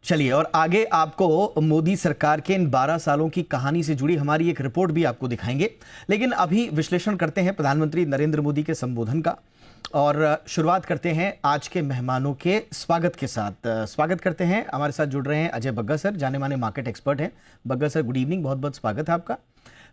चलिए, और आगे आपको मोदी सरकार के इन 12 सालों की कहानी से जुड़ी हमारी एक रिपोर्ट भी आपको दिखाएंगे। लेकिन अभी विश्लेषण करते हैं प्रधानमंत्री नरेंद्र मोदी के संबोधन का, और शुरुआत करते हैं आज के मेहमानों के स्वागत के साथ। स्वागत करते हैं, हमारे साथ जुड़ रहे हैं अजय बग्गा सर, जाने माने मार्केट एक्सपर्ट हैं। बग्गा सर, गुड इवनिंग, बहुत बहुत स्वागत है आपका।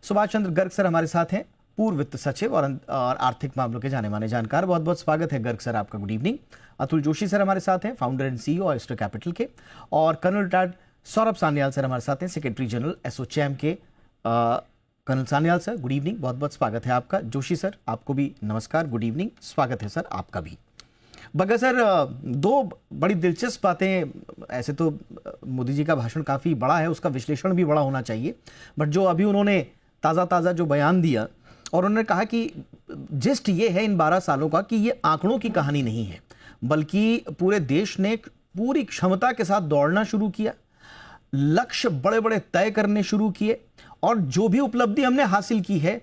सुभाष चंद्र गर्ग सर हमारे साथ हैं, पूर्व वित्त सचिव और आर्थिक मामलों के जाने माने जानकार। बहुत बहुत स्वागत है गर्ग सर आपका, good evening. Atul Joshi sir हमारे साथ हैं, founder and CEO oyster capital के। और colonel retired Saurabh Sanyal sir हमारे साथ हैं, सेक्रेटरी जनरल एसोचैम के। Colonel Sanyal sir, good evening, बहुत बहुत स्वागत है आपका। जोशी सर, आपको भी नमस्कार, गुड इवनिंग, स्वागत है सर आपका भी। बग्गा सर, दो बड़ी दिलचस्प बातें। ऐसे तो मोदी जी का भाषण काफ़ी बड़ा है, उसका विश्लेषण भी बड़ा होना चाहिए, बट जो अभी उन्होंने ताज़ा जो बयान दिया, और उन्होंने कहा कि जिस्ट ये है इन 12 सालों का कि ये आंकड़ों की कहानी नहीं है, बल्कि पूरे देश ने पूरी क्षमता के साथ दौड़ना शुरू किया, लक्ष्य बड़े बड़े तय करने शुरू किए, और जो भी उपलब्धि हमने हासिल की है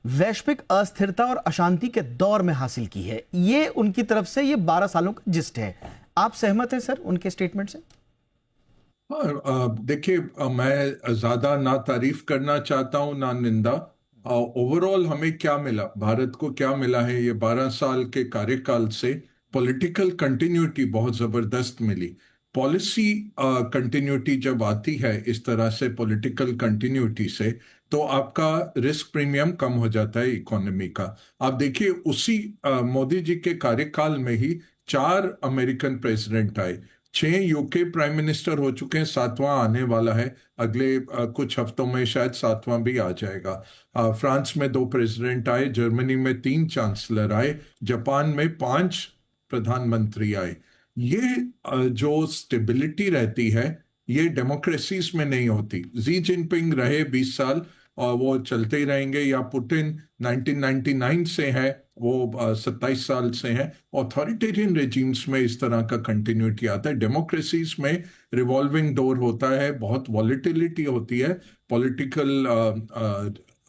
वैश्विक अस्थिरता और अशांति के दौर में हासिल की है। ये उनकी तरफ से ये 12 सालों का जिस्ट है। आप सहमत हैं सर उनके स्टेटमेंट से? देखिए, मैं ज्यादा ना तारीफ करना चाहता हूं ना निंदा। ओवरऑल हमें क्या मिला, भारत को क्या मिला है ये 12 साल के कार्यकाल से? पॉलिटिकल कंटिन्यूटी बहुत जबरदस्त मिली। पॉलिसी कंटिन्यूटी जब आती है इस तरह से पॉलिटिकल कंटिन्यूटी से, तो आपका रिस्क प्रीमियम कम हो जाता है इकोनॉमी का। आप देखिए, उसी मोदी जी के कार्यकाल में ही 4 अमेरिकन प्रेसिडेंट आए, 6 यूके प्राइम मिनिस्टर हो चुके हैं, 7वां आने वाला है अगले कुछ हफ्तों में, शायद 7वां भी आ जाएगा। फ्रांस में 2 प्रेसिडेंट आए, जर्मनी में 3 चांसलर आए, जापान में 5 प्रधानमंत्री आए। ये जो स्टेबिलिटी रहती है ये डेमोक्रेसीज में नहीं होती। जी जिनपिंग रहे 20 साल और वो चलते ही रहेंगे, या पुतिन 1999 से है, वो 27 साल से है। ऑथोरिटेरियन रेजिम्स में इस तरह का कंटिन्यूटी आता है। डेमोक्रेसीज में रिवॉल्विंग डोर होता है, बहुत वॉलिटिलिटी होती है पॉलिटिकल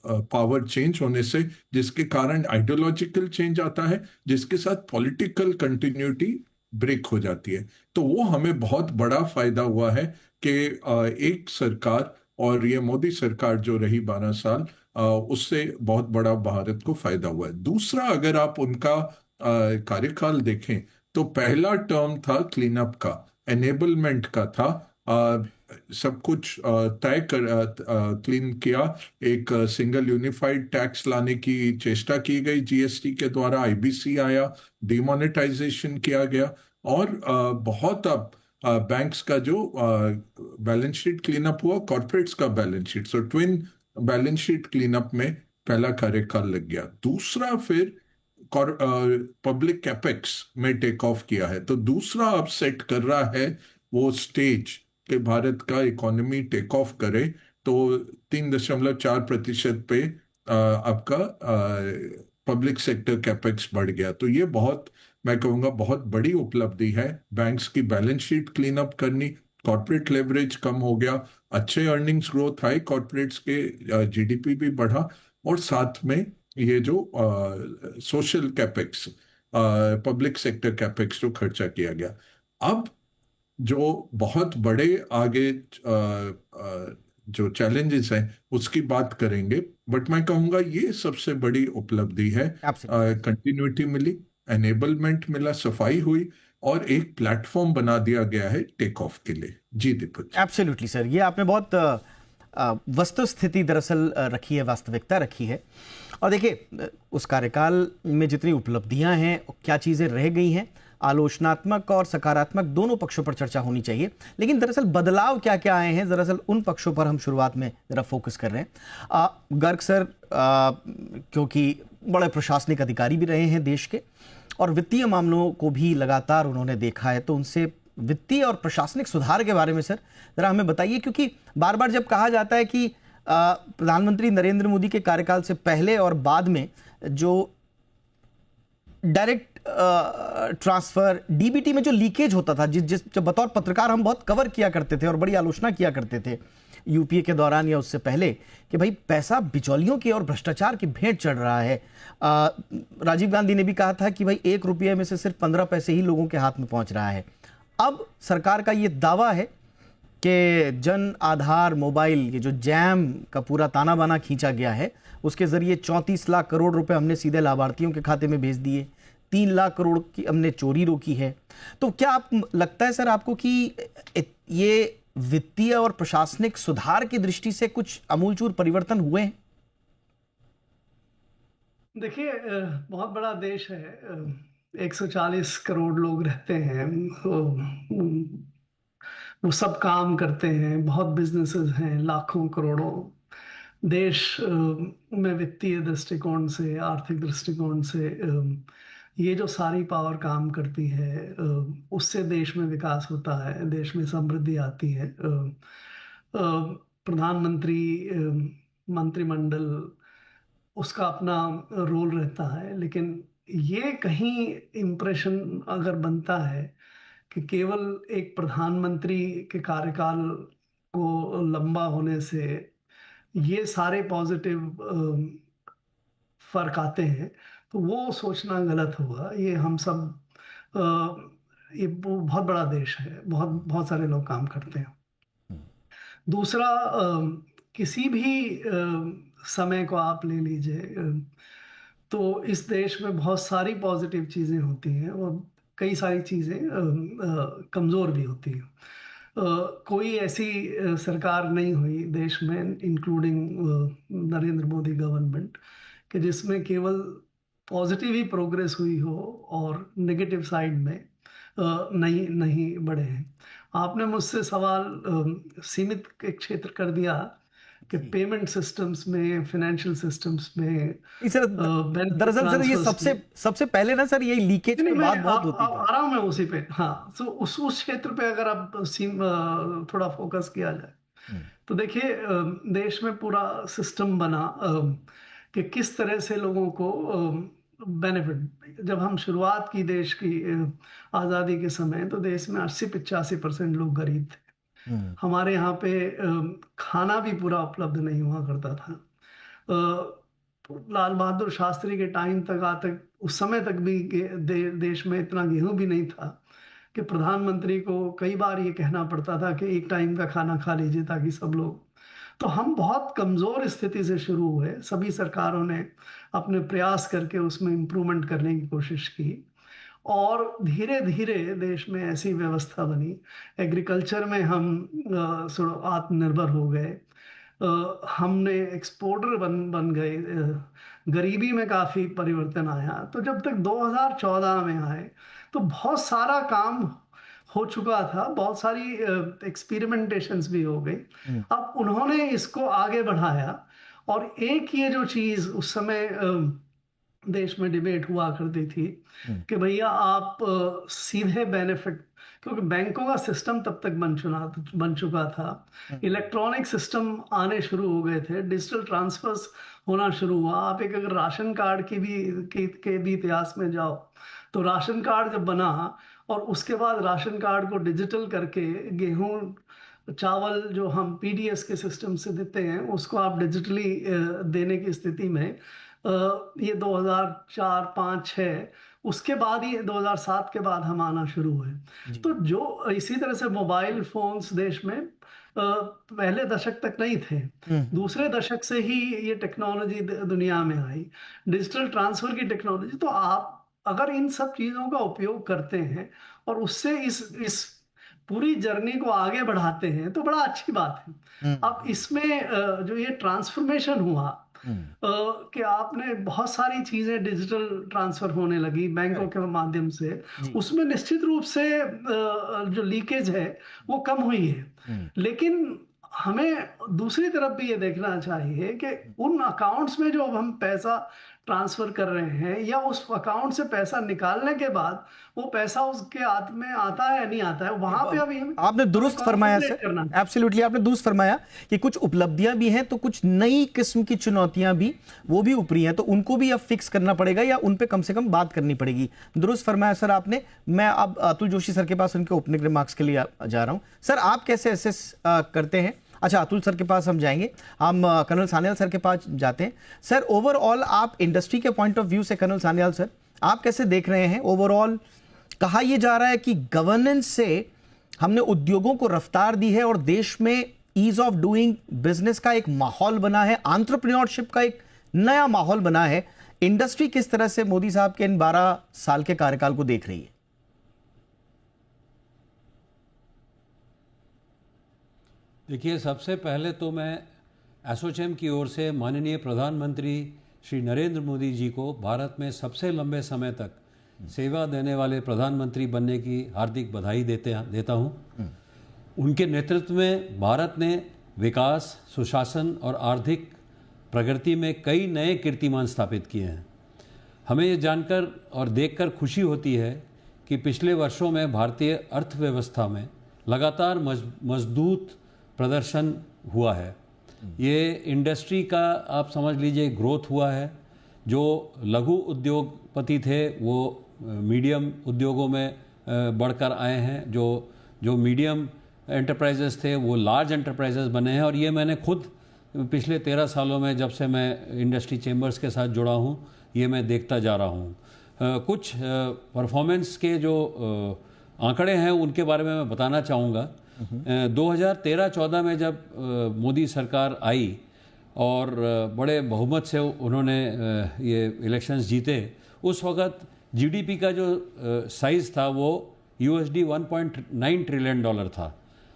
पावर चेंज होने से, जिसके कारण आइडियोलॉजिकल चेंज आता है, जिसके साथ पॉलिटिकल कंटिन्यूटी ब्रेक हो जाती है। तो वो हमें बहुत बड़ा फायदा हुआ है कि एक सरकार, और ये मोदी सरकार जो रही 12 साल, उससे बहुत बड़ा भारत को फायदा हुआ है। दूसरा, अगर आप उनका कार्यकाल देखें तो पहला टर्म था क्लीन अप का, एनेबलमेंट का था। सब कुछ तय कर क्लीन किया। एक सिंगल यूनिफाइड टैक्स लाने की चेष्टा की गई, जीएसटी के द्वारा आईबीसी आया, डिमोनेटाइजेशन किया गया, और बहुत अब बैंक्स का जो बैलेंस शीट क्लीन अप हुआ, कॉर्पोरेट्स का balance sheet, so twin balance sheet clean up में पहला कार्यकाल लग गया। दूसरा फिर पब्लिक कैपेक्स में टेक ऑफ किया है। तो दूसरा अब सेट कर रहा है वो स्टेज कि भारत का इकोनॉमी टेक ऑफ करे, तो 3.4% पे आपका पब्लिक सेक्टर कैपेक्स बढ़ गया। तो ये बहुत, मैं कहूँगा, बहुत बड़ी उपलब्धि है। बैंक्स की बैलेंस शीट क्लीन अप करनी, कॉर्पोरेट लेवरेज कम हो गया, अच्छे अर्निंग्स ग्रोथ आए, कॉर्पोरेट्स के जीडीपी भी बढ़ा, और साथ में ये जो social capex, public sector capex जो खर्चा किया गया। अब जो बहुत बड़े आगे जो चैलेंजेस हैं उसकी बात करेंगे, बट मैं कहूँगा ये सबसे बड़ी उपलब्धि है। कंटिन्यूटी मिली, एनेबलमेंट मिला, सफाई हुई, और एक प्लेटफॉर्म बना दिया गया है टेक ऑफ के लिए। जी दीपक। एब्सोल्युटली सर, ये आपने बहुत वस्तु स्थिति दरअसल रखी है, वास्तविकता रखी है। और देखिए, उस कार्यकाल में जितनी उपलब्धियां हैं, क्या चीज़ें रह गई हैं, आलोचनात्मक और सकारात्मक दोनों पक्षों पर चर्चा होनी चाहिए। लेकिन दरअसल बदलाव क्या क्या आए हैं, दरअसल उन पक्षों पर हम शुरुआत में जरा फोकस कर रहे हैं। गर्ग सर, क्योंकि बड़े प्रशासनिक अधिकारी भी रहे हैं देश के, और वित्तीय मामलों को भी लगातार उन्होंने देखा है, तो उनसे वित्तीय और प्रशासनिक सुधार के बारे में सर जरा हमें बताइए। क्योंकि बार बार जब कहा जाता है कि प्रधानमंत्री नरेंद्र मोदी के कार्यकाल से पहले और बाद में जो डायरेक्ट ट्रांसफर, डीबीटी में जो लीकेज होता था, जो बतौर पत्रकार हम बहुत कवर किया करते थे और बड़ी आलोचना किया करते थे यूपीए के दौरान या उससे पहले, कि भाई पैसा बिचौलियों की और भ्रष्टाचार की भेंट चढ़ रहा है। राजीव गांधी ने भी कहा था कि भाई 1 रुपये में से सिर्फ 15 पैसे ही लोगों के हाथ में पहुंच रहा है। अब सरकार का ये दावा है कि जन आधार मोबाइल, ये जो जैम का पूरा ताना बाना खींचा गया है, उसके जरिए 34 लाख करोड़ रुपए हमने सीधे लाभार्थियों के खाते में भेज दिए, 3 लाख करोड़ की हमने चोरी रोकी है। तो क्या आप लगता है सर आपको कि ये वित्तीय और प्रशासनिक सुधार की दृष्टि से कुछ अमूलचूल परिवर्तन हुए हैं? देखिए, बहुत बड़ा देश है, 140 करोड़ लोग रहते हैं, वो सब काम करते हैं, बहुत बिजनेसेस हैं, लाखों करोड़ों। देश में वित्तीय दृष्टिकोण से, आर्थिक दृष्टिकोण से ये जो सारी पावर काम करती है, उससे देश में विकास होता है, देश में समृद्धि आती है। प्रधानमंत्री, मंत्रिमंडल, उसका अपना रोल रहता है, लेकिन ये कहीं इम्प्रेशन अगर बनता है कि केवल एक प्रधानमंत्री के कार्यकाल को लंबा होने से ये सारे पॉजिटिव फर्क आते हैं, तो वो सोचना गलत होगा। ये हम सब ये बहुत बड़ा देश है, बहुत बहुत सारे लोग काम करते हैं। दूसरा, किसी भी समय को आप ले लीजिए, तो इस देश में बहुत सारी पॉजिटिव चीज़ें होती हैं और कई सारी चीज़ें कमज़ोर भी होती हैं। कोई ऐसी सरकार नहीं हुई देश में, इंक्लूडिंग नरेंद्र मोदी गवर्नमेंट, कि जिसमें केवल पॉजिटिव ही प्रोग्रेस हुई हो और नेगेटिव साइड में नहीं बढ़े हैं। आपने मुझसे सवाल सीमित एक क्षेत्र कर दिया कि पेमेंट सिस्टम्स में, फाइनेंशियल सिस्टम्स में, सर दरअसल सर ये सबसे पहले ना सर, ये लीकेज की बात बहुत होती है। आ रहा हूं मैं उसी पे। हाँ, तो उस क्षेत्र पे अगर आप थोड़ा फोकस किया जाए तो देखिए, देश में पूरा सिस्टम बना कि किस तरह से लोगों को बेनिफिट। जब हम शुरुआत की देश की आज़ादी के समय, तो देश में 80-85% लोग गरीब थे। हमारे यहाँ पे खाना भी पूरा उपलब्ध नहीं हुआ करता था। लाल बहादुर शास्त्री के टाइम तक उस समय तक भी देश में इतना गेहूं भी नहीं था कि प्रधानमंत्री को कई बार ये कहना पड़ता था कि एक टाइम का खाना खा लीजिए ताकि सब लोग। तो हम बहुत कमज़ोर स्थिति से शुरू हुए। सभी सरकारों ने अपने प्रयास करके उसमें इम्प्रूवमेंट करने की कोशिश की और धीरे धीरे देश में ऐसी व्यवस्था बनी। एग्रीकल्चर में हम आत्मनिर्भर हो गए, हमने एक्सपोर्टर बन गए, गरीबी में काफ़ी परिवर्तन आया। तो जब तक 2014 में आए तो बहुत सारा काम हो चुका था, बहुत सारी एक्सपेरिमेंटेशंस भी हो गई। अब उन्होंने इसको आगे बढ़ाया और एक ये जो चीज़ उस समय देश में डिबेट हुआ करती थी कि भैया आप सीधे बेनिफिट, क्योंकि बैंकों का सिस्टम तब तक बन चुका था, इलेक्ट्रॉनिक सिस्टम आने शुरू हो गए थे, डिजिटल ट्रांसफर्स होना शुरू हुआ। आप एक अगर राशन कार्ड के भी इतिहास में जाओ तो राशन कार्ड जब बना और उसके बाद राशन कार्ड को डिजिटल करके गेहूं चावल जो हम पीडीएस के सिस्टम से देते हैं उसको आप डिजिटली देने की स्थिति में ये 2004, 5, 6, उसके बाद ही 2007 के बाद हम आना शुरू हुए। तो जो इसी तरह से मोबाइल फोन्स देश में पहले दशक तक नहीं थे, दूसरे दशक से ही ये टेक्नोलॉजी दुनिया में आई, डिजिटल ट्रांसफर की टेक्नोलॉजी। तो आप अगर इन सब चीज़ों का उपयोग करते हैं और उससे इस पूरी जर्नी को आगे बढ़ाते हैं तो बड़ा अच्छी बात है। अब इसमें जो ये ट्रांसफॉर्मेशन हुआ कि आपने बहुत सारी चीजें डिजिटल ट्रांसफर होने लगी बैंकों के माध्यम से, उसमें निश्चित रूप से जो लीकेज है वो कम हुई है। लेकिन हमें दूसरी तरफ भी ये देखना चाहिए कि उन अकाउंट्स में जो हम पैसा ट्रांसफर कर रहे हैं या उस अकाउंट से पैसा निकालने के बाद वो पैसा उसके हाथ में आता है या नहीं आता है, वहां पे अभी आपने दुरुस्त फरमाया सर, एब्सोल्युटली आपने दुरुस्त फरमाया कि कुछ उपलब्धियां भी हैं तो कुछ नई किस्म की चुनौतियां भी वो भी ऊपरी हैं, तो उनको भी अब फिक्स करना पड़ेगा या उन पे कम से कम बात करनी पड़ेगी। दुरुस्त फरमाया सर आपने। मैं अब अतुल जोशी सर के पास उनके ओपनिंग रिमार्क्स के लिए जा रहा हूं। सर आप कैसे असेस करते हैं? अच्छा, अतुल सर के पास हम जाएंगे, हम कर्नल सान्याल सर के पास जाते हैं। सर ओवरऑल आप इंडस्ट्री के पॉइंट ऑफ व्यू से, कर्नल सान्याल सर आप कैसे देख रहे हैं ओवरऑल? कहा यह जा रहा है कि गवर्नेंस से हमने उद्योगों को रफ्तार दी है और देश में ईज ऑफ डूइंग बिजनेस का एक माहौल बना है, एंटरप्रेन्योरशिप का एक नया माहौल बना है। इंडस्ट्री किस तरह से मोदी साहब के इन 12 साल के कार्यकाल को देख रही है? देखिए, सबसे पहले तो मैं एसोचैम की ओर से माननीय प्रधानमंत्री श्री नरेंद्र मोदी जी को भारत में सबसे लंबे समय तक सेवा देने वाले प्रधानमंत्री बनने की हार्दिक बधाई देता हूं। उनके नेतृत्व में भारत ने विकास, सुशासन और आर्थिक प्रगति में कई नए कीर्तिमान स्थापित किए हैं। हमें ये जानकर और देखकर खुशी होती है कि पिछले वर्षों में भारतीय अर्थव्यवस्था में लगातार मजबूत प्रदर्शन हुआ है। ये इंडस्ट्री का आप समझ लीजिए ग्रोथ हुआ है। जो लघु उद्योगपति थे वो मीडियम उद्योगों में बढ़कर आए हैं, जो मीडियम एंटरप्राइजेस थे वो लार्ज एंटरप्राइजेस बने हैं। और ये मैंने खुद पिछले 13 सालों में जब से मैं इंडस्ट्री चेंबर्स के साथ जुड़ा हूँ ये मैं देखता जा रहा हूँ। कुछ परफॉर्मेंस के जो आंकड़े हैं उनके बारे में मैं बताना चाहूँगा। 2013-14 में जब मोदी सरकार आई और बड़े बहुमत से उन्होंने ये इलेक्शंस जीते, उस वक्त जीडीपी का जो साइज़ था वो USD 1.9 ट्रिलियन डॉलर था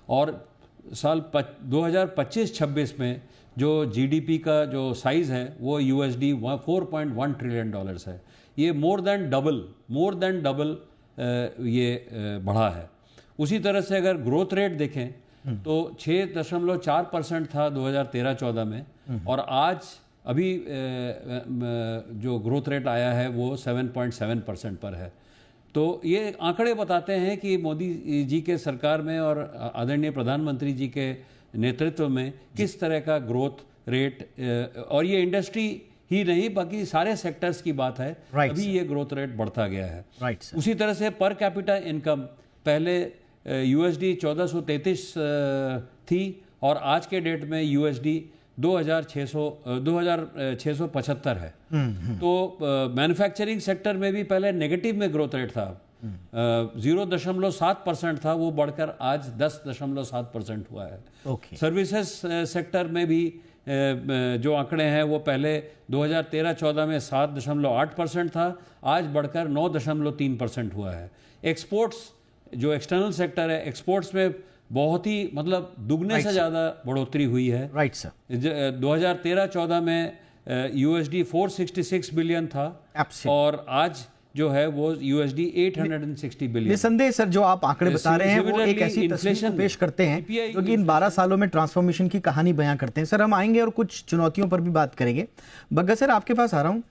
और साल 2025-26 में जो जीडीपी का जो साइज़ है वो USD 4.1 ट्रिलियन डॉलर्स है। ये मोर देन डबल ये बढ़ा है। उसी तरह से अगर ग्रोथ रेट देखें तो 6.4% था 2013-14 में और आज अभी जो ग्रोथ रेट आया है वो 7.7% पर है। तो ये आंकड़े बताते हैं कि मोदी जी के सरकार में और आदरणीय प्रधानमंत्री जी के नेतृत्व में किस तरह का ग्रोथ रेट, और ये इंडस्ट्री ही नहीं बाकी सारे सेक्टर्स की बात है, अभी ये ग्रोथ रेट बढ़ता गया है। उसी तरह से पर कैपिटा इनकम पहले USD 1433 थी और आज के डेट में USD 2675 है। तो मैन्युफैक्चरिंग सेक्टर में भी पहले नेगेटिव में ग्रोथ रेट था, 0.7% था, वो बढ़कर आज 10.7% हुआ है। सर्विसेज सेक्टर में भी जो आंकड़े हैं वो पहले 2013-14 में 7.8% था, आज बढ़कर 9.3% हुआ है। एक्सपोर्ट्स जो एक्सटर्नल सेक्टर है, एक्सपोर्ट्स में बहुत ही मतलब दुगने से ज़्यादा बढ़ोतरी हुई है। 2013-14 में USD 466 बिलियन था और आज जो है वो USD 860 बिलियन। निसंदेह सर, जो आप आंकड़े बता रहे हैं वो एक ऐसी तस्वीर पेश करते हैं जो कि इन 12 सालों में ट्रांसफॉर्मेशन की कहानी बयां करते हैं। सर, हम आएंगे और कुछ चुनौतियों पर भी बात करेंगे। बग्गा सर, आपके पास आ रहा हूं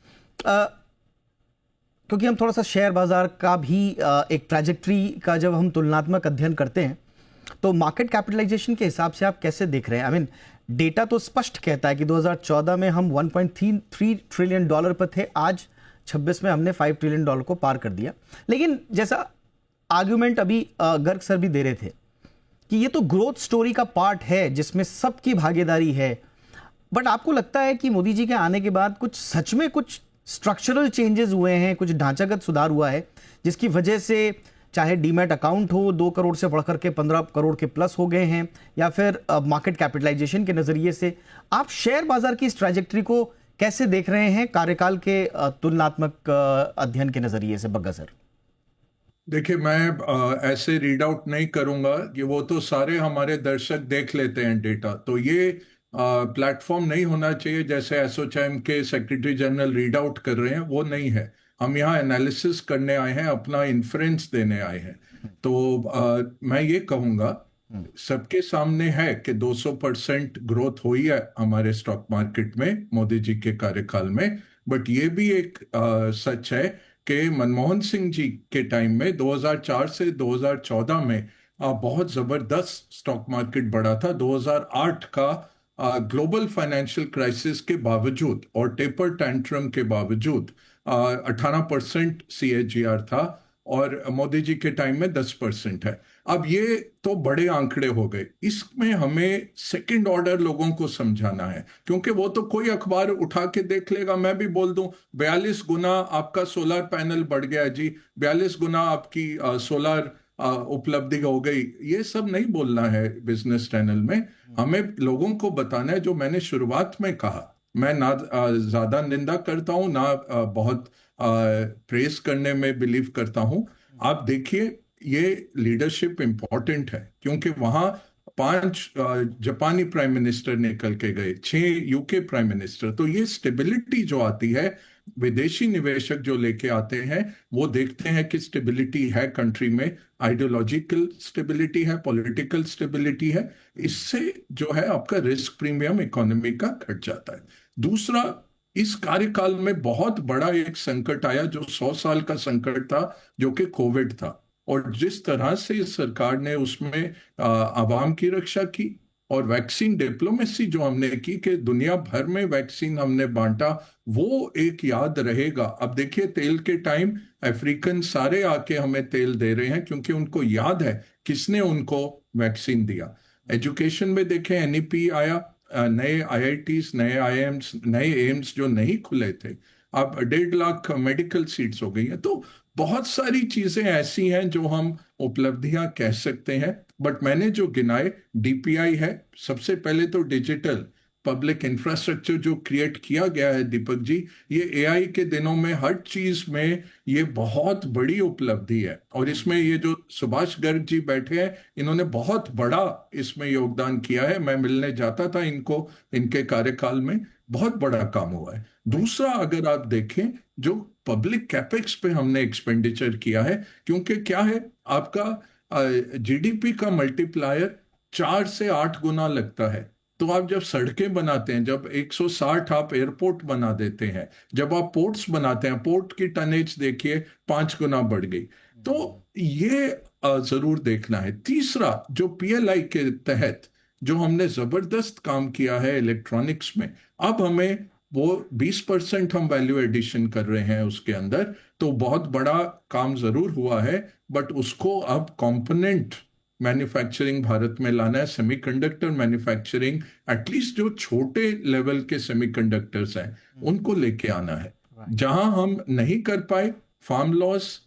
क्योंकि हम थोड़ा सा शेयर बाजार का भी एक ट्रैजेक्टरी का जब हम तुलनात्मक अध्ययन करते हैं तो मार्केट कैपिटलाइजेशन के हिसाब से आप कैसे देख रहे हैं? आई मीन डेटा तो स्पष्ट कहता है कि 2014 में हम 1.3 ट्रिलियन डॉलर पर थे, आज 26 में हमने 5 ट्रिलियन डॉलर को पार कर दिया। लेकिन जैसा आर्ग्यूमेंट अभी गर्ग सर भी दे रहे थे कि ये तो ग्रोथ स्टोरी का पार्ट है जिसमें सबकी भागीदारी है, बट आपको लगता है कि मोदी जी के आने के बाद कुछ सच में कुछ स्ट्रक्चरल चेंजेस हुए हैं, कुछ ढांचागत सुधार हुआ है जिसकी वजह से चाहे डीमैट अकाउंट हो 2 करोड़ से बढ़कर के 15 करोड़ के प्लस हो गए हैं, या फिर मार्केट कैपिटलाइजेशन के नजरिए से आप शेयर बाजार की इस ट्रैजेक्टरी को कैसे देख रहे हैं कार्यकाल के तुलनात्मक अध्ययन के नजरिए से? बग्गा सर, देखिए, मैं ऐसे रीड आउट नहीं करूंगा कि वो तो सारे हमारे दर्शक देख लेते हैं डेटा, तो ये प्लेटफॉर्म नहीं होना चाहिए जैसे एसोचैम के सेक्रेटरी जनरल रीड आउट कर रहे हैं, वो नहीं है। हम यहाँ एनालिसिस करने आए हैं, अपना इन्फ्रेंस देने आए हैं। तो मैं ये कहूँगा सबके सामने है कि 200% ग्रोथ हुई है हमारे स्टॉक मार्केट में मोदी जी के कार्यकाल में, बट ये भी एक सच है कि मनमोहन सिंह जी के टाइम में 2004 से 2014 में बहुत जबरदस्त स्टॉक मार्केट बढ़ा था। 2008 का ग्लोबल फाइनेंशियल क्राइसिस के बावजूद और टेपर टैंट्रम के बावजूद 18% CAGR था और मोदी जी के टाइम में 10% है। अब ये तो बड़े आंकड़े हो गए, इसमें हमें सेकंड ऑर्डर लोगों को समझाना है, क्योंकि वो तो कोई अखबार उठा के देख लेगा, मैं भी बोल दूं 42 गुना आपका सोलर पैनल बढ़ गया जी, 42 गुना आपकी सोलर उपलब्धि हो गई, ये सब नहीं बोलना है बिजनेस चैनल में। हमें लोगों को बताना है जो मैंने शुरुआत में कहा। मैं ना ज्यादा निंदा करता हूं ना बहुत प्रेस करने में बिलीव करता हूं। आप देखिए, ये लीडरशिप इंपॉर्टेंट है क्योंकि वहां 5 जापानी प्राइम मिनिस्टर निकल के गए, 6 यूके प्राइम मिनिस्टर। तो ये स्टेबिलिटी जो आती है, विदेशी निवेशक जो लेके आते हैं, वो देखते हैं कि स्टेबिलिटी है कंट्री में, आइडियोलॉजिकल स्टेबिलिटी है, पॉलिटिकल स्टेबिलिटी है। इससे जो है आपका रिस्क प्रीमियम इकोनॉमी का घट जाता है। दूसरा, इस कार्यकाल में बहुत बड़ा एक संकट आया जो 100 साल का संकट था, जो कि कोविड था। और जिस तरह से इस सरकार ने उसमें आवाम की रक्षा की और वैक्सीन डिप्लोमेसी जो हमने की कि दुनिया भर में वैक्सीन हमने बांटा, वो एक याद रहेगा। अब देखिए, तेल के टाइम अफ्रीकन सारे आके हमें तेल दे रहे हैं क्योंकि उनको याद है किसने उनको वैक्सीन दिया। एजुकेशन में देखें, एनईपी आया, नए आईआईटीज, नए आईएम्स, नए एम्स जो नहीं खुले थे, अब 1.5 लाख मेडिकल सीट्स हो गई हैं। तो बहुत सारी चीजें ऐसी हैं जो हम उपलब्धियां कह सकते हैं। बट मैंने जो गिनाए, डीपीआई है सबसे पहले, तो डिजिटल पब्लिक इंफ्रास्ट्रक्चर जो क्रिएट किया गया है दीपक जी, ये एआई के दिनों में हर चीज में ये बहुत बड़ी उपलब्धि है। और इसमें ये जो सुभाष गर्ग जी बैठे हैं, इन्होंने बहुत बड़ा इसमें योगदान किया है। मैं मिलने जाता था इनको, इनके कार्यकाल में बहुत बड़ा काम हुआ है। दूसरा, अगर आप देखें, जो पब्लिक कैपेक्स पे हमने एक्सपेंडिचर किया है, क्योंकि क्या है, आपका जीडीपी का मल्टीप्लायर 4 से 8 गुना लगता है। तो आप जब सड़कें बनाते हैं, जब 160 आप एयरपोर्ट बना देते हैं, जब आप पोर्ट्स बनाते हैं, पोर्ट की टनेज देखिए 5 गुना बढ़ गई। तो ये जरूर देखना है। तीसरा, जो पीएलआई के तहत जो हमने जबरदस्त काम किया है इलेक्ट्रॉनिक्स में, अब हमें वो 20% हम वैल्यू एडिशन कर रहे हैं उसके अंदर। तो बहुत बड़ा काम जरूर हुआ है, बट उसको अब कंपोनेंट मैन्युफैक्चरिंग भारत में लाना है, सेमीकंडक्टर मैन्युफैक्चरिंग, एटलीस्ट जो छोटे लेवल के सेमीकंडक्टर्स हैं उनको लेके आना है। जहां हम नहीं कर पाए, फार्म लॉस,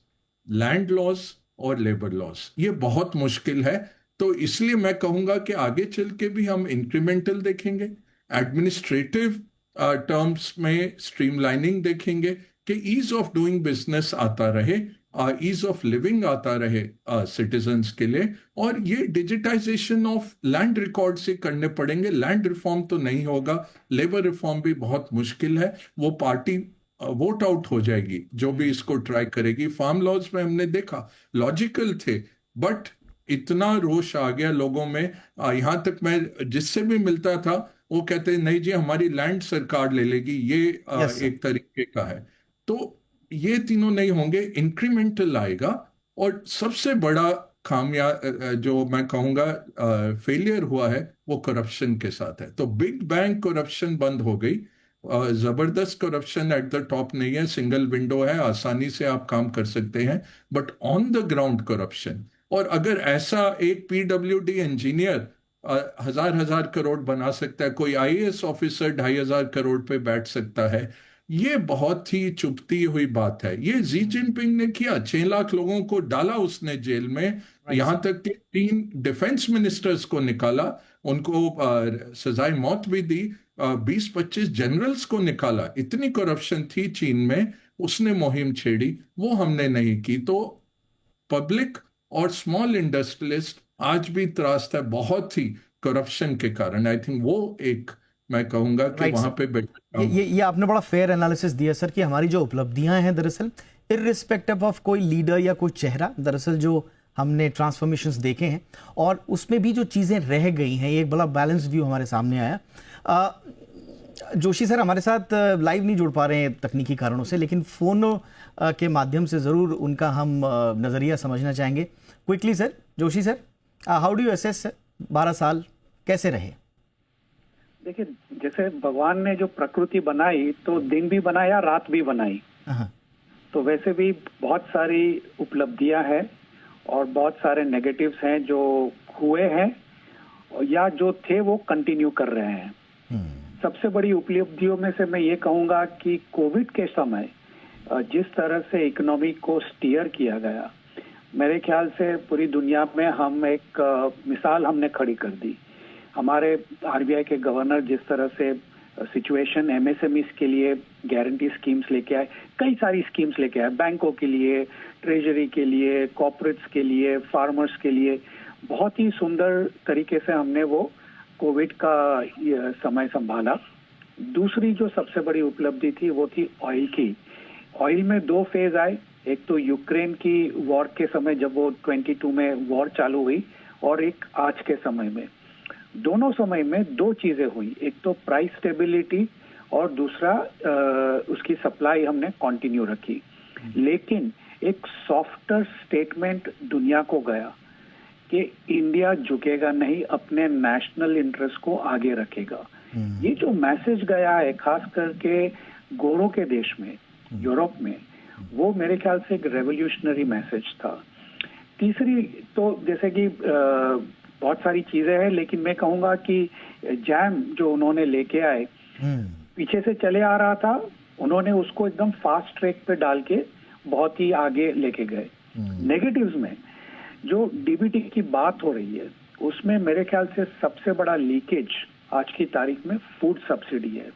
लैंड लॉस और लेबर लॉस, ये बहुत मुश्किल है। तो इसलिए मैं कहूंगा कि आगे चल के भी हम इंक्रीमेंटल देखेंगे, एडमिनिस्ट्रेटिव टर्म्स में स्ट्रीमलाइनिंग देखेंगे कि ईज ऑफ डूइंग बिजनेस आता रहे, ईज ऑफ लिविंग आता रहे सिटीजन्स के लिए। और ये डिजिटाइजेशन ऑफ लैंड रिकॉर्ड से करने पड़ेंगे। लैंड रिफॉर्म तो नहीं होगा, लेबर रिफॉर्म भी बहुत मुश्किल है, वो पार्टी वोट आउट हो जाएगी जो भी इसको ट्राई करेगी। फार्म लॉज में हमने देखा लॉजिकल थे, बट इतना रोष आ गया लोगों में, यहां तक मैं जिससे भी मिलता था वो कहते नहीं जी हमारी लैंड सरकार ले लेगी, ये एक तरीके का है। तो ये तीनों नहीं होंगे, इंक्रीमेंटल आएगा। और सबसे बड़ा जो मैं कहूंगा फेलियर हुआ है वो करप्शन के साथ है। तो बिग बैंग करप्शन बंद हो गई, जबरदस्त करप्शन एट द टॉप नहीं है, सिंगल विंडो है, आसानी से आप काम कर सकते हैं, but on the ground corruption. और अगर ऐसा एक पीडब्ल्यूडी इंजीनियर 1000 करोड़ बना सकता है, कोई आईएएस ऑफिसर 2500 करोड़ पे बैठ सकता है, ये बहुत ही चुभती हुई बात है। ये जी जिनपिंग ने किया, 6 लाख लोगों को डाला उसने जेल में, यहां तक कि 3 डिफेंस मिनिस्टर्स को निकाला, उनको सजाए मौत भी दी, 20-25 जनरल्स को निकाला। इतनी करप्शन थी चीन में, उसने मुहिम छेड़ी, वो हमने नहीं की। तो पब्लिक और स्मॉल इंडस्ट्रियलिस्ट आज भी त्रास्त है बहुत ही करप्शन के कारण। आई थिंक वो एक मैं कहूंगा कि वहां पे ये आपने बड़ा फेयर एनालिसिस दिया सर कि हमारी जो उपलब्धियां हैं दरअसल इररिस्पेक्टिव ऑफ कोई लीडर या कोई चेहरा, दरअसल जो हमने ट्रांसफॉर्मेशंस देखे हैं और उसमें भी जो चीज़ें रह गई हैं, ये एक बड़ा बैलेंस व्यू हमारे सामने आया। जोशी सर हमारे साथ लाइव नहीं जुड़ पा रहे हैं तकनीकी कारणों से, लेकिन फ़ोन के माध्यम से ज़रूर उनका हम नज़रिया समझना चाहेंगे। Quickly sir, Joshi sir, how do you assess 12 साल कैसे रहे? देखिए, जैसे भगवान ने जो प्रकृति बनाई तो दिन भी बनाया, रात भी बनाई, तो वैसे भी बहुत सारी उपलब्धियां हैं और बहुत सारे नेगेटिव्स हैं जो हुए हैं या जो थे वो कंटिन्यू कर रहे हैं। सबसे बड़ी उपलब्धियों में से मैं ये कहूंगा कि कोविड के समय जिस तरह से इकोनॉमी को स्टीयर किया गया, मेरे ख्याल से पूरी दुनिया में हम एक मिसाल हमने खड़ी कर दी। हमारे आरबीआई के गवर्नर जिस तरह से सिचुएशन एमएसएमईज के लिए गारंटी स्कीम्स लेके आए, कई सारी स्कीम्स लेके आए, बैंकों के लिए, ट्रेजरी के लिए, कॉर्पोरेट्स के लिए, फार्मर्स के लिए, बहुत ही सुंदर तरीके से हमने वो कोविड का समय संभाला। दूसरी जो सबसे बड़ी उपलब्धि थी वो थी ऑयल की। ऑयल में 2 फेज आए, एक तो यूक्रेन की वॉर के समय जब वो 22 में वॉर चालू हुई, और एक आज के समय में। दोनों समय में 2 चीजें हुई, एक तो प्राइस स्टेबिलिटी और दूसरा उसकी सप्लाई हमने कंटिन्यू रखी। लेकिन एक सॉफ्टर स्टेटमेंट दुनिया को गया कि इंडिया झुकेगा नहीं, अपने नेशनल इंटरेस्ट को आगे रखेगा। ये जो मैसेज गया है खास करके गोरों के देश में, यूरोप में, वो मेरे ख्याल से एक रेवोल्यूशनरी मैसेज था। तीसरी तो जैसे कि बहुत सारी चीजें हैं, लेकिन मैं कहूंगा कि जैम जो उन्होंने लेके आए, पीछे से चले आ रहा था, उन्होंने उसको एकदम फास्ट ट्रैक पे डाल के बहुत ही आगे लेके गए। नेगेटिव्स में जो डीबीटी की बात हो रही है, उसमें मेरे ख्याल से सबसे बड़ा लीकेज आज की तारीख में फूड सब्सिडी है।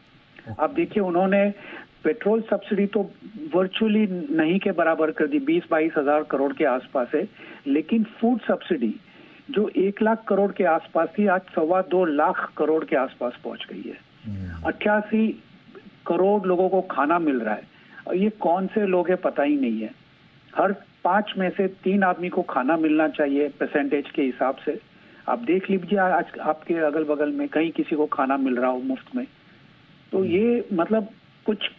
आप देखिए, उन्होंने पेट्रोल सब्सिडी तो वर्चुअली नहीं के बराबर कर दी, 20-22 हजार करोड़ के आसपास है, लेकिन फूड सब्सिडी जो 1 लाख करोड़ के आसपास थी, आज 2.25 लाख करोड़ के आसपास पहुंच गई है। 88 करोड़ लोगों को खाना मिल रहा है, और ये कौन से लोग हैं पता ही नहीं है। हर 5 में से 3 आदमी को खाना मिलना चाहिए परसेंटेज के हिसाब से। आप देख लीजिए आज आपके अगल बगल में कहीं किसी को खाना मिल रहा हो मुफ्त में, तो ये मतलब कुछ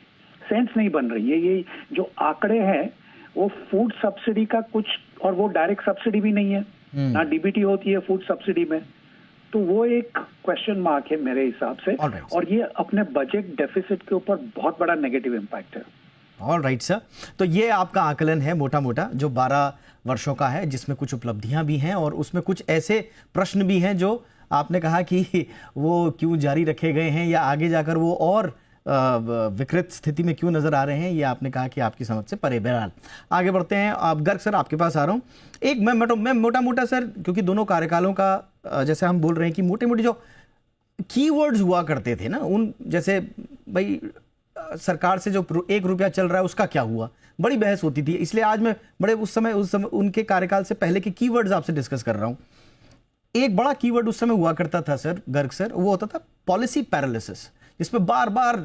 सेंस नहीं बन रही है। ये जो आंकड़े हैं वो फूड सब्सिडी का कुछ, और वो डायरेक्ट सब्सिडी भी नहीं है, ना डीबीटी होती है फूड सब्सिडी में, तो वो एक क्वेश्चन मार्क है मेरे हिसाब से। और ये अपने बजट डेफिसिट के ऊपर बहुत बड़ा नेगेटिव इम्पैक्ट है। ऑल राइट सर, तो ये आपका आकलन है मोटा मोटा जो 12 वर्षों का है, जिसमें कुछ उपलब्धियां भी हैं और उसमें कुछ ऐसे प्रश्न भी हैं जो आपने कहा कि वो क्यों जारी रखे गए हैं या आगे जाकर वो और विकृत स्थिति में क्यों नजर आ रहे हैं, ये आपने कहा कि आपकी समझ से परे। बहरहाल आगे बढ़ते हैं। आप गर्ग सर, आपके पास आ रहा हूँ। एक मैं मोटा मोटा सर, क्योंकि दोनों कार्यकालों का जैसे हम बोल रहे हैं कि मोटे मोटे जो कीवर्ड्स हुआ करते थे ना, उन जैसे भाई सरकार से जो 1 रुपया चल रहा है उसका क्या हुआ, बड़ी बहस होती थी। इसलिए आज मैं बड़े उस समय उनके कार्यकाल से पहले के कीवर्ड्स आपसे डिस्कस कर रहा हूँ। एक बड़ा कीवर्ड उस समय हुआ करता था सर, गर्ग सर, वो होता था पॉलिसी पैरालिसिस, जिसमें बार बार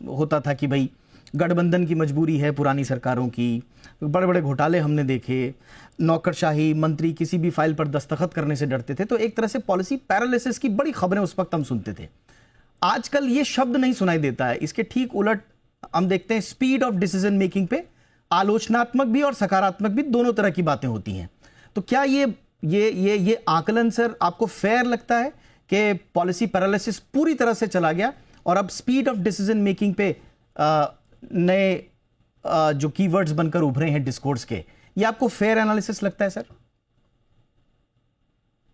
होता था कि भाई गठबंधन की मजबूरी है पुरानी सरकारों की, बड़े बड़े घोटाले हमने देखे, नौकरशाही, मंत्री किसी भी फाइल पर दस्तखत करने से डरते थे। तो एक तरह से पॉलिसी पैरालिसिस की बड़ी खबरें उस वक्त हम सुनते थे। आजकल ये शब्द नहीं सुनाई देता है, इसके ठीक उलट हम देखते हैं स्पीड ऑफ डिसीजन मेकिंग पे आलोचनात्मक भी और सकारात्मक भी दोनों तरह की बातें होती हैं। तो क्या ये आकलन सर आपको फेयर लगता है कि पॉलिसी पैरालिसिस पूरी तरह से चला गया और अब स्पीड ऑफ डिसीजन मेकिंग पे नए जो कीवर्ड्स बनकर उभरे हैं डिस्कोर्स के, ये आपको फेयर एनालिसिस लगता है सर?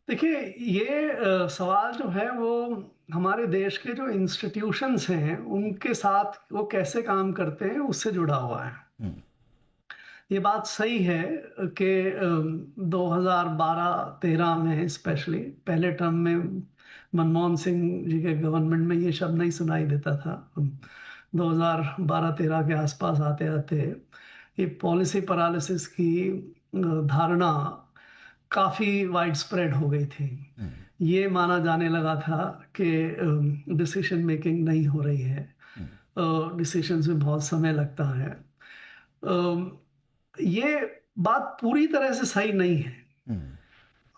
देखिए, ये सवाल जो है वो हमारे देश के जो इंस्टीट्यूशंस हैं उनके साथ वो कैसे काम करते हैं उससे जुड़ा हुआ है। ये बात सही है कि 2012-13 में स्पेशली पहले टर्म में मनमोहन सिंह जी के गवर्नमेंट में ये शब्द नहीं सुनाई देता था। 2012-13 के आसपास आते आते ये पॉलिसी पैरालिसिस की धारणा काफ़ी वाइड स्प्रेड हो गई थी। ये माना जाने लगा था कि डिसीजन मेकिंग नहीं हो रही है, डिसीजंस में बहुत समय लगता है। ये बात पूरी तरह से सही नहीं है।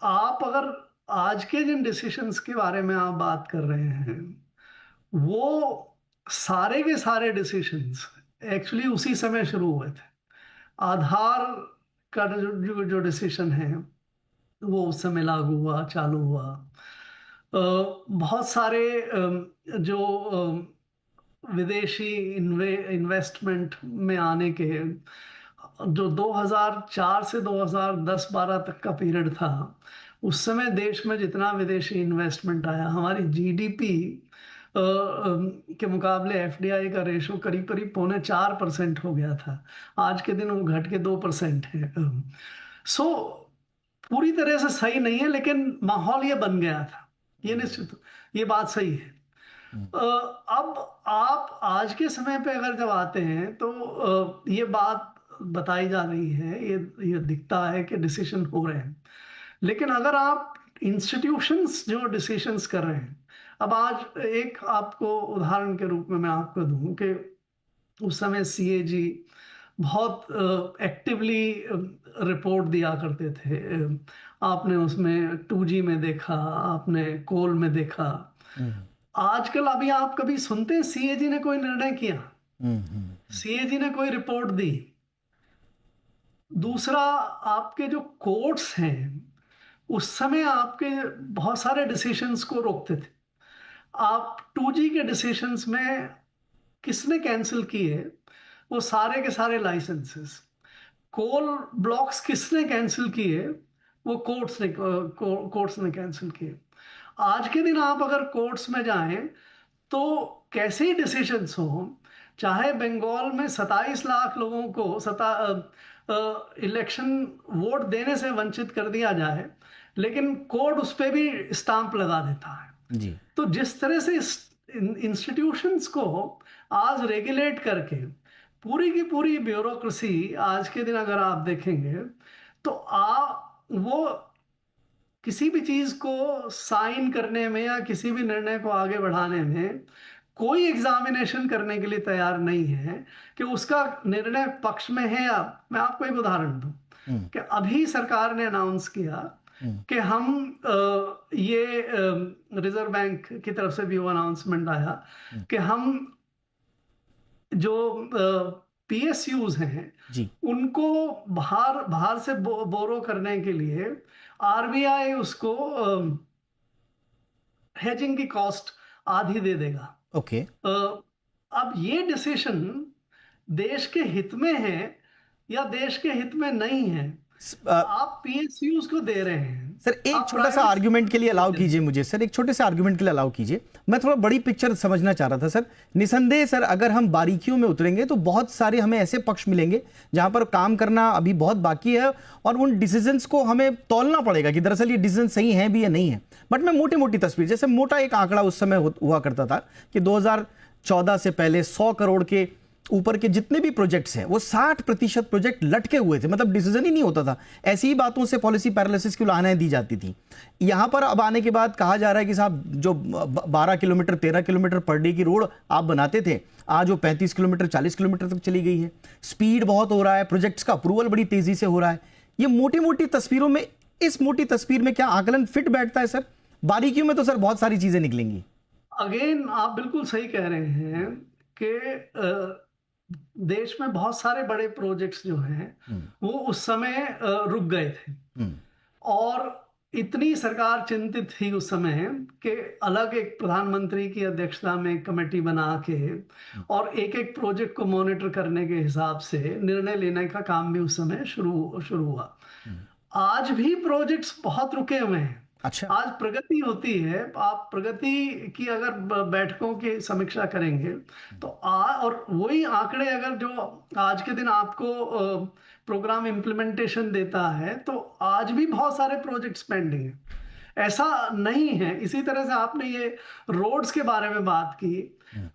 आप अगर आज के जिन डिसीजंस के बारे में आप बात कर रहे हैं, वो सारे के सारे डिसीजंस एक्चुअली उसी समय शुरू हुए थे। आधार का जो डिसीजन है वो उस समय लागू हुआ, चालू हुआ। बहुत सारे जो विदेशी इन्वेस्टमेंट में आने के जो 2004 से 2010-12 तक का पीरियड था, उस समय देश में जितना विदेशी इन्वेस्टमेंट आया, हमारी जीडीपी के मुकाबले एफडीआई का रेशो करीब करीब 3.25% हो गया था। आज के दिन वो घट के 2% है। सो पूरी तरह से सही नहीं है, लेकिन माहौल ये बन गया था, ये निश्चित, ये बात सही है। अब आप आज के समय पे अगर जब आते हैं तो ये बात बताई जा रही है, ये दिखता है कि डिसीजन हो रहे हैं, लेकिन अगर आप इंस्टीट्यूशंस जो डिसीजंस कर रहे हैं, अब आज एक आपको उदाहरण के रूप में मैं आपको दूं कि उस समय सीएजी बहुत एक्टिवली रिपोर्ट दिया करते थे। आपने उसमें 2G में देखा, आपने कोल में देखा। आजकल अभी आप कभी सुनते हैं सीएजी ने कोई निर्णय किया, सीएजी ने कोई रिपोर्ट दी? दूसरा, आपके जो कोर्ट्स हैं उस समय आपके बहुत सारे डिसीजंस को रोकते थे। आप 2G के डिसीजंस में किसने कैंसिल किए? वो सारे के सारे लाइसेंसेस। कोल ब्लॉक्स किसने कैंसिल किए? वो कोर्ट्स ने कैंसिल किए। आज के दिन आप अगर कोर्ट्स में जाएं तो कैसे ही डिसीजंस हो, चाहे बंगाल में 27 लाख लोगों को इलेक्शन वोट देने से वंचित कर दिया जाए, लेकिन कोर्ट उस पर भी स्टाम्प लगा देता है जी। तो जिस तरह से इंस्टीट्यूशंस को आज रेगुलेट करके पूरी की पूरी ब्यूरोक्रेसी आज के दिन अगर आप देखेंगे तो वो किसी भी चीज को साइन करने में या किसी भी निर्णय को आगे बढ़ाने में कोई एग्जामिनेशन करने के लिए तैयार नहीं है कि उसका निर्णय पक्ष में है या। मैं आपको एक उदाहरण दूं कि अभी सरकार ने अनाउंस किया कि हम ये रिजर्व बैंक की तरफ से भी वो अनाउंसमेंट आया कि हम जो PSUs हैं जी। उनको बाहर से बोरो करने के लिए RBI उसको हेजिंग की कॉस्ट आधी दे देगा। ओके। अब ये डिसीजन देश के हित में है या देश के हित में नहीं है? आप PSUs को दे रहे हैं। सर एक छोटा सा आर्गुमेंट के लिए अलाउ कीजिए मुझे, सर एक छोटे से आर्गुमेंट के लिए अलाउ कीजिए। मैं थोड़ा बड़ी पिक्चर समझना चाह रहा था सर। निसंदेह सर अगर हम बारीकियों में उतरेंगे तो बहुत सारे हमें ऐसे पक्ष मिलेंगे जहां पर काम करना अभी बहुत बाकी है और उन डिसीजंस को हमें तौलना पड़ेगा कि दरअसल ये डिसीजन सही है भी या नहीं है। बट मैं मोटी मोटी तस्वीर, जैसे मोटा एक आंकड़ा उस समय हुआ करता था कि 2014 से पहले 100 करोड़ के ऊपर के जितने भी प्रोजेक्ट्स हैं वो 60% प्रोजेक्ट लटके हुए थे, मतलब डिसीजन ही नहीं होता था। ऐसी ही बातों से पॉलिसी पैरालिसिस की उलाहनाएं दी जाती थी। यहां पर अब आने के बाद कहा जा रहा है कि साहब जो 12 किलोमीटर 13 किलोमीटर पर डे की रोड आप बनाते थे, आज वो 35 किलोमीटर 40 किलोमीटर तक चली गई है। स्पीड बहुत हो रहा है, प्रोजेक्ट्स का अप्रूवल बड़ी तेजी से हो रहा है। ये मोटी मोटी तस्वीरों में, इस मोटी तस्वीर में क्या आकलन फिट बैठता है सर? बारीकियों में तो सर बहुत सारी चीजें निकलेंगी। अगेन आप बिल्कुल सही कह रहे हैं कि देश में बहुत सारे बड़े प्रोजेक्ट्स जो हैं वो उस समय रुक गए थे और इतनी सरकार चिंतित थी उस समय कि अलग एक प्रधानमंत्री की अध्यक्षता में कमेटी बना के और एक एक प्रोजेक्ट को मॉनिटर करने के हिसाब से निर्णय लेने का काम भी उस समय शुरू हुआ। आज भी प्रोजेक्ट्स बहुत रुके हुए हैं। अच्छा। आज प्रगति होती है, आप प्रगति की अगर बैठकों की समीक्षा करेंगे तो और वही आंकड़े अगर जो आज के दिन आपको प्रोग्राम इम्प्लीमेंटेशन देता है तो आज भी बहुत सारे प्रोजेक्ट्स पेंडिंग है, ऐसा नहीं है। इसी तरह से आपने ये रोड्स के बारे में बात की।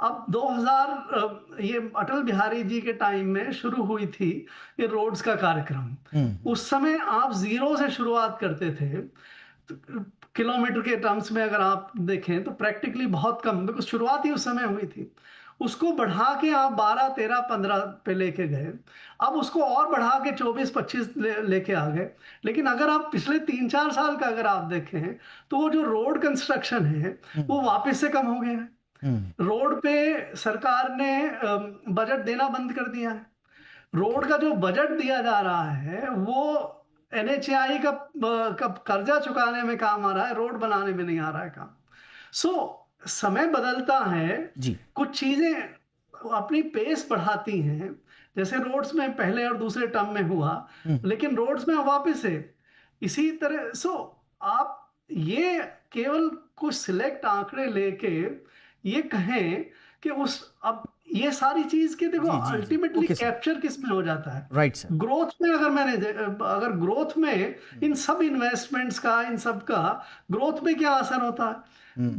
अब 2000 ये अटल बिहारी जी के टाइम में शुरू हुई थी ये रोड्स का कार्यक्रम। उस समय आप जीरो से शुरुआत करते थे, किलोमीटर के टर्म्स में अगर आप देखें तो प्रैक्टिकली बहुत कम, बिकॉज शुरुआत ही उस समय हुई थी। उसको बढ़ा के आप 12, 13, 15 पे लेके गए, अब उसको और बढ़ा के 24, 25 लेके आ गए। लेकिन अगर आप पिछले 3-4 साल का अगर आप देखें तो वो जो रोड कंस्ट्रक्शन है वो वापस से कम हो गया है। रोड पे सरकार ने बजट देना बंद कर दिया है। रोड का जो बजट दिया जा रहा है वो NHAI का कर्जा चुकाने में काम आ रहा है, रोड बनाने में नहीं आ रहा है काम। समय बदलता है जी। कुछ चीजें अपनी पेस बढ़ाती हैं, जैसे रोड्स में पहले और दूसरे टर्म में हुआ, लेकिन रोड्स में वापस है इसी तरह। आप ये केवल कुछ सिलेक्ट आंकड़े लेके ये कहें कि उस अब ये सारी चीज के देखो अल्टीमेटली ओके सर। कैप्चर किस में हो जाता है, राइट सर। ग्रोथ में। अगर ग्रोथ में इन सब इन्वेस्टमेंट्स का, इन सब का ग्रोथ में क्या असर होता है?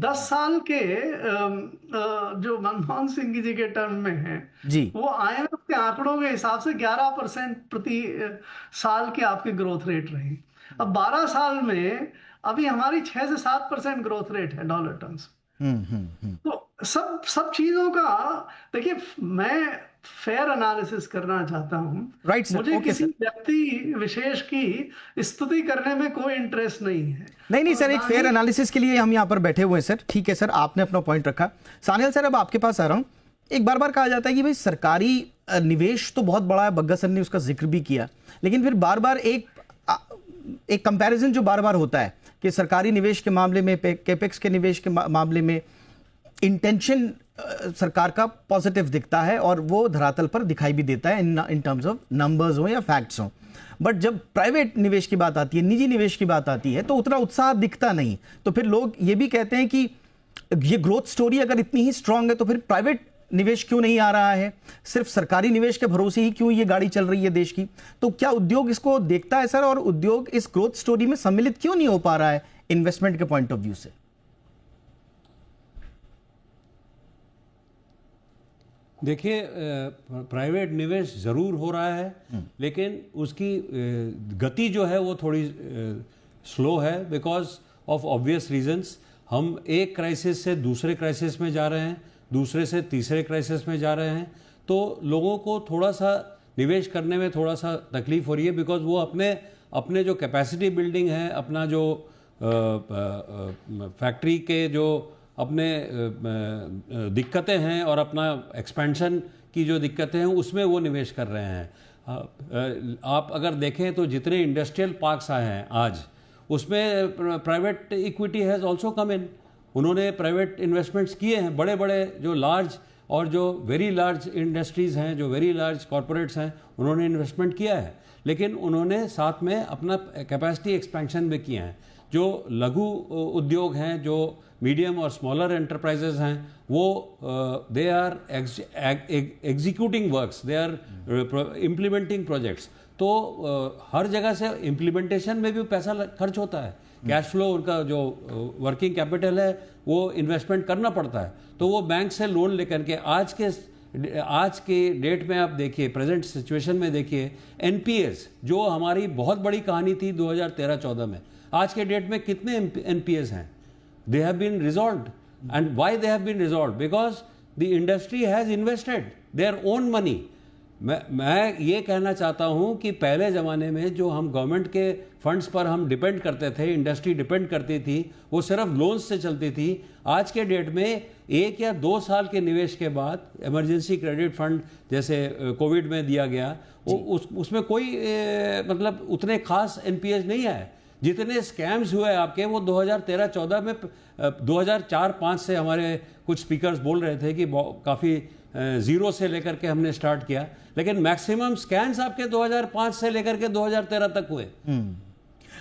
10 साल के जो मनमोहन सिंह जी के टर्म में है, जी वो IMF के आंकड़ों के हिसाब से 11% प्रति साल की आपकी ग्रोथ रेट रही। अब 12 साल में अभी हमारी 6 से 7% ग्रोथ रेट है डॉलर टर्म्स। तो सब चीजों का देखिए, मैं फेयर एनालिसिस करना चाहता हूं। Right sir. मुझे ओके किसी सर। व्यक्ति विशेष की स्तुति करने में कोई इंटरेस्ट नहीं है। नहीं सर, और एक ना फेयर ही- एनालिसिस के लिए हम यहाँ पर बैठे हुए हैं सर। ठीक है सर, आपने अपना पॉइंट रखा। सान्याल सर, अब आपके पास आ रहा हूँ। एक बार कहा जाता है कि भाई सरकारी निवेश तो बहुत बड़ा है, बग्गा सर ने उसका जिक्र भी किया, लेकिन फिर बार बार एक कंपैरिजन जो बार बार होता है कि सरकारी निवेश के मामले में, कैपेक्स के निवेश के मामले में इंटेंशन सरकार का पॉजिटिव दिखता है और वो धरातल पर दिखाई भी देता है इन टर्म्स ऑफ नंबर्स हो या फैक्ट्स हो। बट जब प्राइवेट निवेश की बात आती है, निजी निवेश की बात आती है, तो उतना उत्साह दिखता नहीं। तो फिर लोग ये भी कहते हैं कि ये ग्रोथ स्टोरी अगर इतनी ही स्ट्रांग है तो फिर प्राइवेट निवेश क्यों नहीं आ रहा है, सिर्फ सरकारी निवेश के भरोसे ही क्यों ये गाड़ी चल रही है देश की? तो क्या उद्योग इसको देखता है सर, और उद्योग इस ग्रोथ स्टोरी में सम्मिलित क्यों नहीं हो पा रहा है इन्वेस्टमेंट के पॉइंट ऑफ व्यू से? देखिए, प्राइवेट निवेश ज़रूर हो रहा है, लेकिन उसकी गति जो है वो थोड़ी स्लो है, बिकॉज ऑफ ऑब्वियस रीजंस। हम एक क्राइसिस से दूसरे क्राइसिस में जा रहे हैं, दूसरे से तीसरे क्राइसिस में जा रहे हैं, तो लोगों को थोड़ा सा निवेश करने में थोड़ा सा तकलीफ हो रही है, बिकॉज वो अपने जो कैपेसिटी बिल्डिंग है, अपना जो फैक्ट्री के जो अपने दिक्कतें हैं और अपना एक्सपेंशन की जो दिक्कतें हैं, उसमें वो निवेश कर रहे हैं। आप अगर देखें तो जितने इंडस्ट्रियल पार्क्स आए हैं आज, उसमें private equity has also come in. उन्होंने प्राइवेट इन्वेस्टमेंट्स किए हैं, बड़े बड़े जो लार्ज और जो वेरी लार्ज इंडस्ट्रीज़ हैं, जो वेरी लार्ज कॉरपोरेट्स हैं, उन्होंने इन्वेस्टमेंट किया है, लेकिन उन्होंने साथ में अपना कैपेसिटी एक्सपेंशन भी किया है। जो लघु उद्योग हैं, जो मीडियम और स्मॉलर एंटरप्राइजेज हैं, वो they are executing works, they are implementing projects. तो हर जगह से इम्प्लीमेंटेशन में भी पैसा खर्च होता है, कैश फ्लो, उनका जो वर्किंग कैपिटल है वो इन्वेस्टमेंट करना पड़ता है। तो वो बैंक से लोन लेकर के आज के डेट में आप देखिए, प्रेजेंट सिचुएशन में देखिए, एनपीएस जो हमारी बहुत बड़ी कहानी थी 2013-14 में, आज के डेट में कितने एनपीएस हैं? They have been resolved. And why they have been resolved? Because the industry has invested their own money. मैं ये कहना चाहता हूँ कि पहले ज़माने में जो हम गवर्नमेंट के फंड्स पर हम डिपेंड करते थे, इंडस्ट्री डिपेंड करती थी, वो सिर्फ लोन्स से चलती थी। आज के डेट में 1 या 2 साल के निवेश के बाद इमरजेंसी क्रेडिट फंड जैसे कोविड में दिया गया, उसमें कोई मतलब उतने खास एनपीएस नहीं है। जितने स्कैम्स हुए आपके, वो 2013-14 में 2004-5 से हमारे कुछ स्पीकर्स बोल रहे थे कि काफ़ी ज़ीरो से लेकर के हमने स्टार्ट किया, लेकिन मैक्सिमम स्कैम्स आपके 2005 से लेकर के 2013 तक हुए।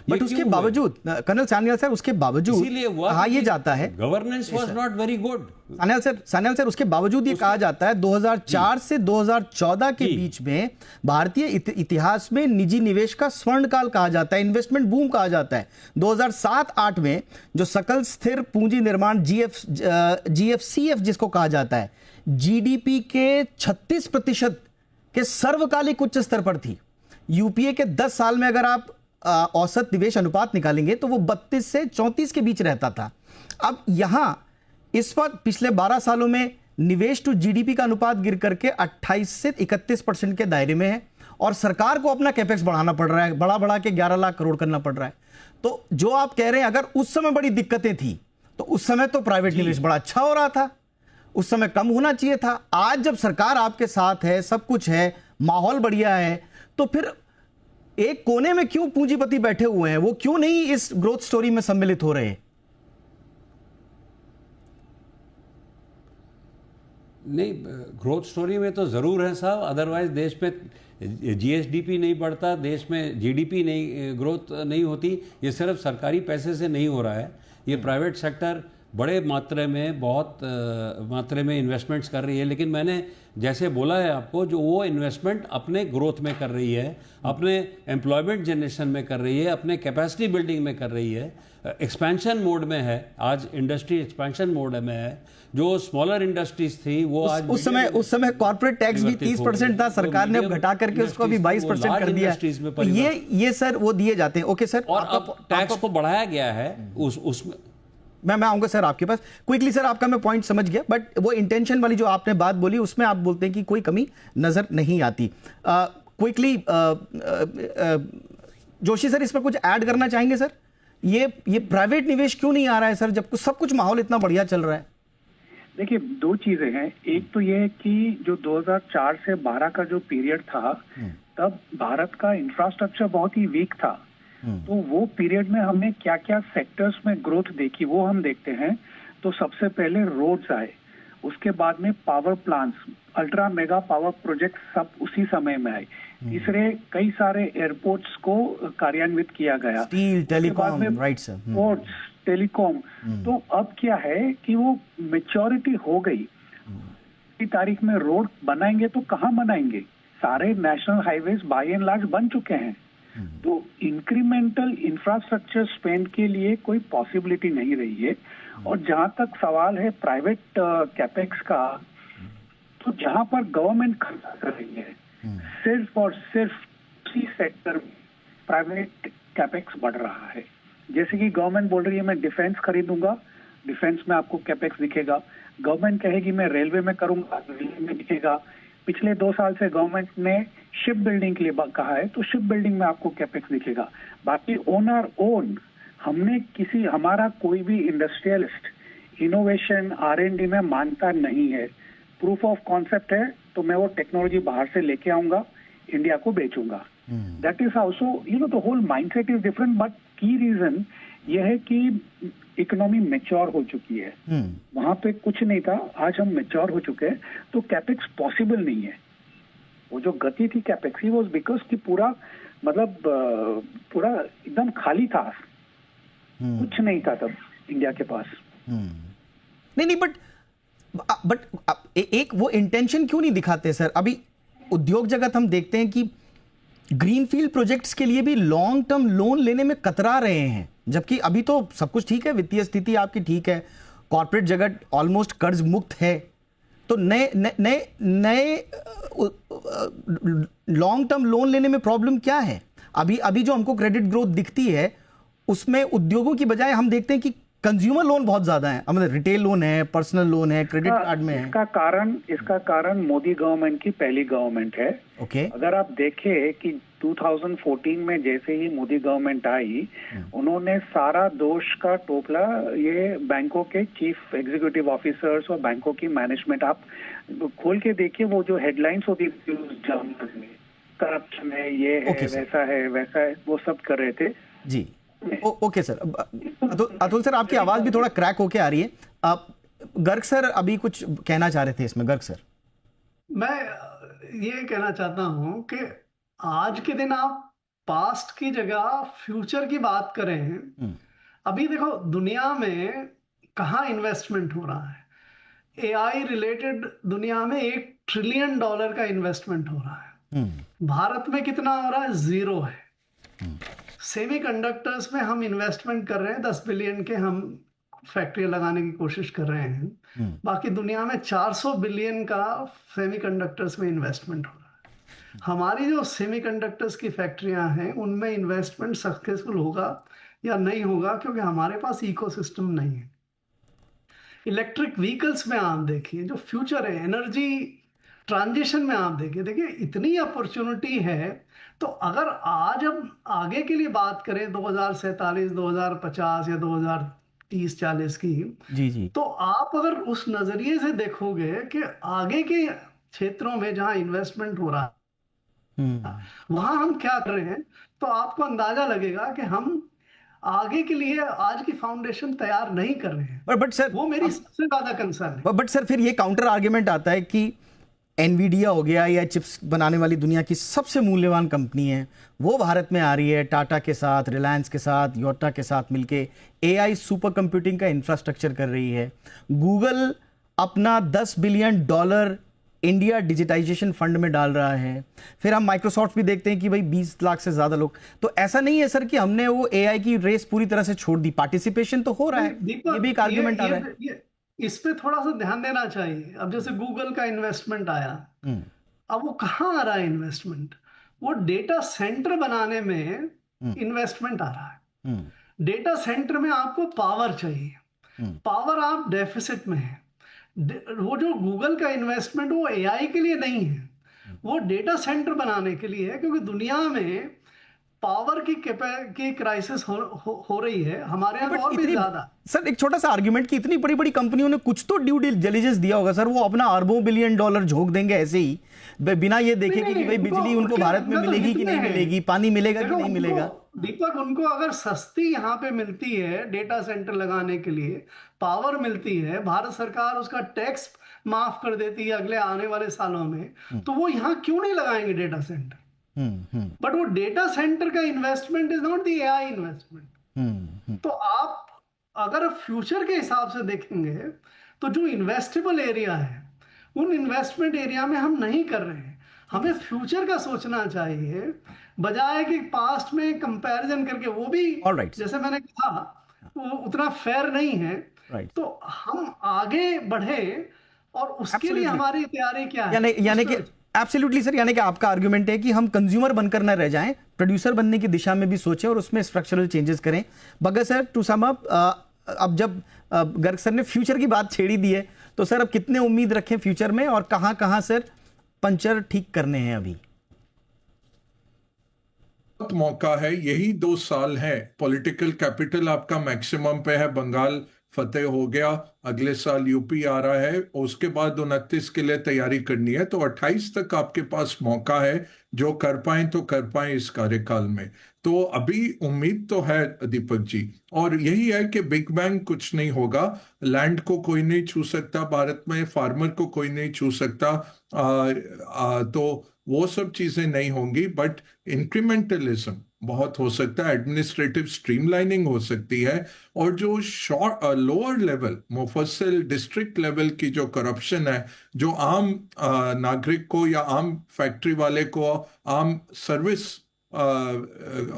बट उसके बावजूद कर्नल सान्याल सर, उसके बावजूद इसीलिए कहा ये जाता है governance was not very good. Sanyal sir, उसके बावजूद ये कहा जाता है 2004 से 2014 के बीच में भारतीय इतिहास में निजी निवेश का स्वर्ण काल कहा जाता है, इन्वेस्टमेंट बूम कहा जाता है। 2007-8 में जो सकल स्थिर पूंजी निर्माण GFCF जिसको कहा जाता है, जीडीपी के 36% के सर्वकालिक उच्च स्तर पर थी। यूपीए के 10 साल में अगर आप औसत निवेश अनुपात निकालेंगे तो वो 32 से 34 के बीच रहता था। अब यहां इस वक्त पिछले 12 सालों में निवेश टू जीडीपी का अनुपात गिर करके 28 से 31% के दायरे में है, और सरकार को अपना कैपेक्स बढ़ाना पड़ रहा है, बढ़ा के 11 लाख करोड़ करना पड़ रहा है। तो जो आप कह रहे हैं, अगर उस समय बड़ी दिक्कतें थी तो उस समय तो प्राइवेट निवेश बड़ा अच्छा हो रहा था, उस समय कम होना चाहिए था। आज जब सरकार आपके साथ है, सब कुछ है, माहौल बढ़िया है, तो फिर एक कोने में क्यों पूंजीपति बैठे हुए हैं? वो क्यों नहीं इस ग्रोथ स्टोरी में सम्मिलित हो रहे हैं? नहीं, ग्रोथ स्टोरी में तो ज़रूर है साहब, अदरवाइज देश में जीएसडीपी नहीं बढ़ता, देश में जीडीपी नहीं, ग्रोथ नहीं होती। ये सिर्फ सरकारी पैसे से नहीं हो रहा है, ये प्राइवेट सेक्टर बड़े बहुत मात्रा में इन्वेस्टमेंट्स कर रही है, लेकिन मैंने जैसे बोला है आपको, जो वो इन्वेस्टमेंट अपने ग्रोथ में कर रही है, अपने एम्प्लॉयमेंट जनरेशन में कर रही है, अपने कैपेसिटी बिल्डिंग में कर रही है, एक्सपेंशन मोड में है। आज इंडस्ट्री एक्सपेंशन मोड में है। जो स्मॉलर इंडस्ट्रीज थी वो आज उस समय कॉर्पोरेट टैक्स भी 30% था, सरकार ने अब घटा करके उसको अभी 22% कर दिया है। ये सर वो दिए जाते हैं। ओके सर, और अब टैक्स को बढ़ाया गया है उसमें। मैं आऊंगा सर आपके पास क्विकली। सर आपका मैं पॉइंट समझ गया, बट वो इंटेंशन वाली जो आपने बात बोली उसमें आप बोलते हैं कि कोई कमी नजर नहीं आती। क्विकली जोशी सर, इस पर कुछ ऐड करना चाहेंगे सर? ये प्राइवेट निवेश क्यों नहीं आ रहा है सर, जब सब कुछ माहौल इतना बढ़िया चल रहा है? देखिए, दो चीजें हैं। एक तो ये है कि जो 2004 से 12 का जो पीरियड था, तब भारत का इंफ्रास्ट्रक्चर बहुत ही वीक था। तो वो पीरियड में हमने क्या क्या सेक्टर्स में ग्रोथ देखी वो हम देखते हैं। तो सबसे पहले रोड्स आए, उसके बाद में power plants, ultra mega power project सब उसी समय में आए। तीसरे, कई सारे एयरपोर्ट्स को कार्यान्वित किया गया, steel, telecom, right sir, ports, telecom. तो अब क्या है कि वो मेच्योरिटी हो गई। की तारीख में रोड बनाएंगे तो कहाँ बनाएंगे? सारे national highways by and large बन चुके हैं। तो इंक्रीमेंटल इंफ्रास्ट्रक्चर स्पेंड के लिए कोई पॉसिबिलिटी नहीं रही है। और जहां तक सवाल है प्राइवेट कैपेक्स का, तो जहां पर गवर्नमेंट खर्च कर रही है, सिर्फ और सिर्फ उसी सेक्टर में प्राइवेट कैपेक्स बढ़ रहा है। जैसे कि गवर्नमेंट बोल रही है मैं डिफेंस खरीदूंगा, डिफेंस में आपको कैपेक्स दिखेगा। गवर्नमेंट कहेगी मैं रेलवे में करूंगा, रेलवे में दिखेगा। पिछले 2 साल से गवर्नमेंट ने शिप बिल्डिंग के लिए कहा है, तो शिप बिल्डिंग में आपको कैपेक्स दिखेगा। बाकी ओन हमारा कोई भी इंडस्ट्रियलिस्ट इनोवेशन R&D में मानता नहीं है। प्रूफ ऑफ कॉन्सेप्ट है तो मैं वो टेक्नोलॉजी बाहर से लेके आऊंगा, इंडिया को बेचूंगा। That is also the whole mindset is different. But key reason यह है कि इकोनॉमी मैच्योर हो चुकी है। वहां पे कुछ नहीं था, आज हम मैच्योर हो चुके हैं, तो कैपेक्स पॉसिबल नहीं है। वो जो गति थी कैपेक्स की, वो बिकॉज की पूरा एकदम खाली था, कुछ नहीं था तब इंडिया के पास। नहीं, बट एक वो इंटेंशन क्यों नहीं दिखाते सर? अभी उद्योग जगत हम देखते हैं कि ग्रीनफील्ड प्रोजेक्ट्स के लिए भी लॉन्ग टर्म लोन लेने में कतरा रहे हैं, जबकि अभी तो सब कुछ ठीक है, वित्तीय स्थिति आपकी ठीक है, कॉर्पोरेट जगत ऑलमोस्ट कर्ज मुक्त है। तो नए लॉन्ग टर्म लोन लेने में प्रॉब्लम क्या है? अभी जो हमको क्रेडिट ग्रोथ दिखती है उसमें उद्योगों की बजाय हम देखते हैं कि कंज्यूमर लोन बहुत ज्यादा है, मतलब रिटेल लोन है, पर्सनल लोन है, क्रेडिट कार्ड में है। इसका कारण मोदी गवर्नमेंट की पहली गवर्नमेंट है। ओके। अगर आप देखें कि 2014 में जैसे ही मोदी गवर्नमेंट आई, उन्होंने सारा दोष का टोपला ये बैंकों के चीफ एग्जीक्यूटिव ऑफिसर्स और बैंकों की मैनेजमेंट, आप खोल के देखिए वो जो हेडलाइंस होती थी करप्शन है, ये है, वैसा है, वो सब कर रहे थे जी। Okay sir. अतुल सर, आपकी आवाज भी थोड़ा क्रैक होके आ रही है। आप गर्ग सर अभी कुछ कहना चाह रहे थे इसमें। गर्ग सर, मैं ये कहना चाहता हूं कि आज के दिन आप पास्ट की जगह फ्यूचर की बात करें। अभी देखो दुनिया में कहाँ इन्वेस्टमेंट हो रहा है। AI रिलेटेड दुनिया में $1 ट्रिलियन का इन्वेस्टमेंट हो रहा है। भारत में कितना हो रहा है? 0 है। सेमीकंडक्टर्स में हम इन्वेस्टमेंट कर रहे हैं, 10 बिलियन के हम फैक्ट्री लगाने की कोशिश कर रहे हैं। बाकी दुनिया में 400 बिलियन का सेमीकंडक्टर्स में इन्वेस्टमेंट हो रहा है। हमारी जो सेमीकंडक्टर्स की फैक्ट्रियां हैं उनमें इन्वेस्टमेंट सक्सेसफुल होगा या नहीं होगा, क्योंकि हमारे पास इकोसिस्टम नहीं है। इलेक्ट्रिक व्हीकल्स में आप देखिए, जो फ्यूचर है, एनर्जी ट्रांजिशन में आप देखिए इतनी अपॉर्चुनिटी है। तो अगर आज हम आगे के लिए बात करें 2047, 2050 या 2030-40 की, जी, तो आप अगर उस नजरिए से देखोगे कि आगे के क्षेत्रों में जहां इन्वेस्टमेंट हो रहा है वहां हम क्या कर रहे हैं, तो आपको अंदाजा लगेगा कि हम आगे के लिए आज की फाउंडेशन तैयार नहीं कर रहे हैं। बट सर, वो मेरी सबसे ज्यादा कंसर्न है। बट सर फिर ये काउंटर आर्ग्यूमेंट आता है कि एनवीडिया हो गया या चिप्स बनाने वाली दुनिया की सबसे मूल्यवान कंपनी है, वो भारत में आ रही है टाटा के साथ, रिलायंस के साथ, योटा के साथ मिलके एआई सुपर कंप्यूटिंग का इंफ्रास्ट्रक्चर कर रही है। गूगल अपना $10 बिलियन इंडिया डिजिटाइजेशन फंड में डाल रहा है। फिर हम माइक्रोसॉफ्ट भी देखते हैं कि भाई 20 लाख से ज्यादा लोग। तो ऐसा नहीं है सर कि हमने वो एआई की रेस पूरी तरह से छोड़ दी, पार्टिसिपेशन तो हो रहा है, ये भी एक आर्गुमेंट आ रहा है। इस पे थोड़ा सा ध्यान देना चाहिए। अब जैसे गूगल का इन्वेस्टमेंट आया, अब वो कहाँ आ रहा है इन्वेस्टमेंट? वो डेटा सेंटर बनाने में इन्वेस्टमेंट आ रहा है। डेटा सेंटर में आपको पावर चाहिए, पावर आप डेफिसिट में है। वो जो गूगल का इन्वेस्टमेंट वो एआई के लिए नहीं है, वो डेटा सेंटर बनाने के लिए है, क्योंकि दुनिया में पावर की क्राइसिस हो रही है, हमारे यहाँ और भी ज्यादा। सर एक छोटा सा आर्गुमेंट कि इतनी बड़ी बड़ी कंपनियों ने कुछ तो ड्यू डिलिजेंस दिया होगा सर, वो अपना अरबों बिलियन डॉलर झोंक देंगे ऐसे ही बिना ये देखे कि भाई बिजली उनको भारत में मिलेगी कि नहीं मिलेगी, पानी मिलेगा कि नहीं मिलेगा। दीपक, उनको अगर सस्ती यहाँ पे मिलती है डेटा सेंटर लगाने के लिए, पावर मिलती है, भारत सरकार उसका टैक्स माफ कर देती है अगले आने वाले सालों में, तो वो यहाँ क्यों नहीं लगाएंगे डेटा सेंटर? बट वो डेटा सेंटर का investment is not the AI investment. तो आप अगर फ्यूचर के हिसाब से देखेंगे तो जो इन्वेस्टेबल एरिया है, उन इन्वेस्टमेंट एरिया में हम नहीं कर रहे हैं। हमें फ्यूचर का सोचना चाहिए, बजाय कि पास्ट में कंपैरिजन करके, वो भी जैसे मैंने कहा वो उतना फेयर नहीं है। तो हम आगे बढ़े और उसके लिए हमारी तैयारी क्या है? यानी कि एब्सोल्युटली सर, यानी कि आपका आर्गुमेंट है कि हम कंज्यूमर बनकर न रह जाएं, प्रोड्यूसर बनने की दिशा में भी सोचें और उसमें स्ट्रक्चरल चेंजेस करें। बगैर सर टू सम अप, अब जब गर्ग सर ने फ्यूचर की बात छेड़ी दी है, तो सर अब कितने उम्मीद रखें फ्यूचर में, और कहां कहां सर पंचर ठीक करने हैं अभी? मौका है, यही 2 साल है। पॉलिटिकल कैपिटल आपका मैक्सिमम पे है, बंगाल फतेह हो गया, अगले साल यूपी आ रहा है, उसके बाद 29 के लिए तैयारी करनी है। तो 28 तक आपके पास मौका है, जो कर पाए तो कर पाए इस कार्यकाल में। तो अभी उम्मीद तो है दीपक जी, और यही है कि बिग बैंग कुछ नहीं होगा। लैंड को कोई नहीं छू सकता भारत में, फार्मर को कोई नहीं छू सकता, तो वो सब चीजें नहीं होंगी। बट इंक्रीमेंटलिज्म बहुत हो सकता है, एडमिनिस्ट्रेटिव स्ट्रीमलाइनिंग हो सकती है, और जो लोअर लेवल मुफस्सिल डिस्ट्रिक्ट लेवल की जो करप्शन है, जो आम नागरिक को या आम फैक्ट्री वाले को, आम सर्विस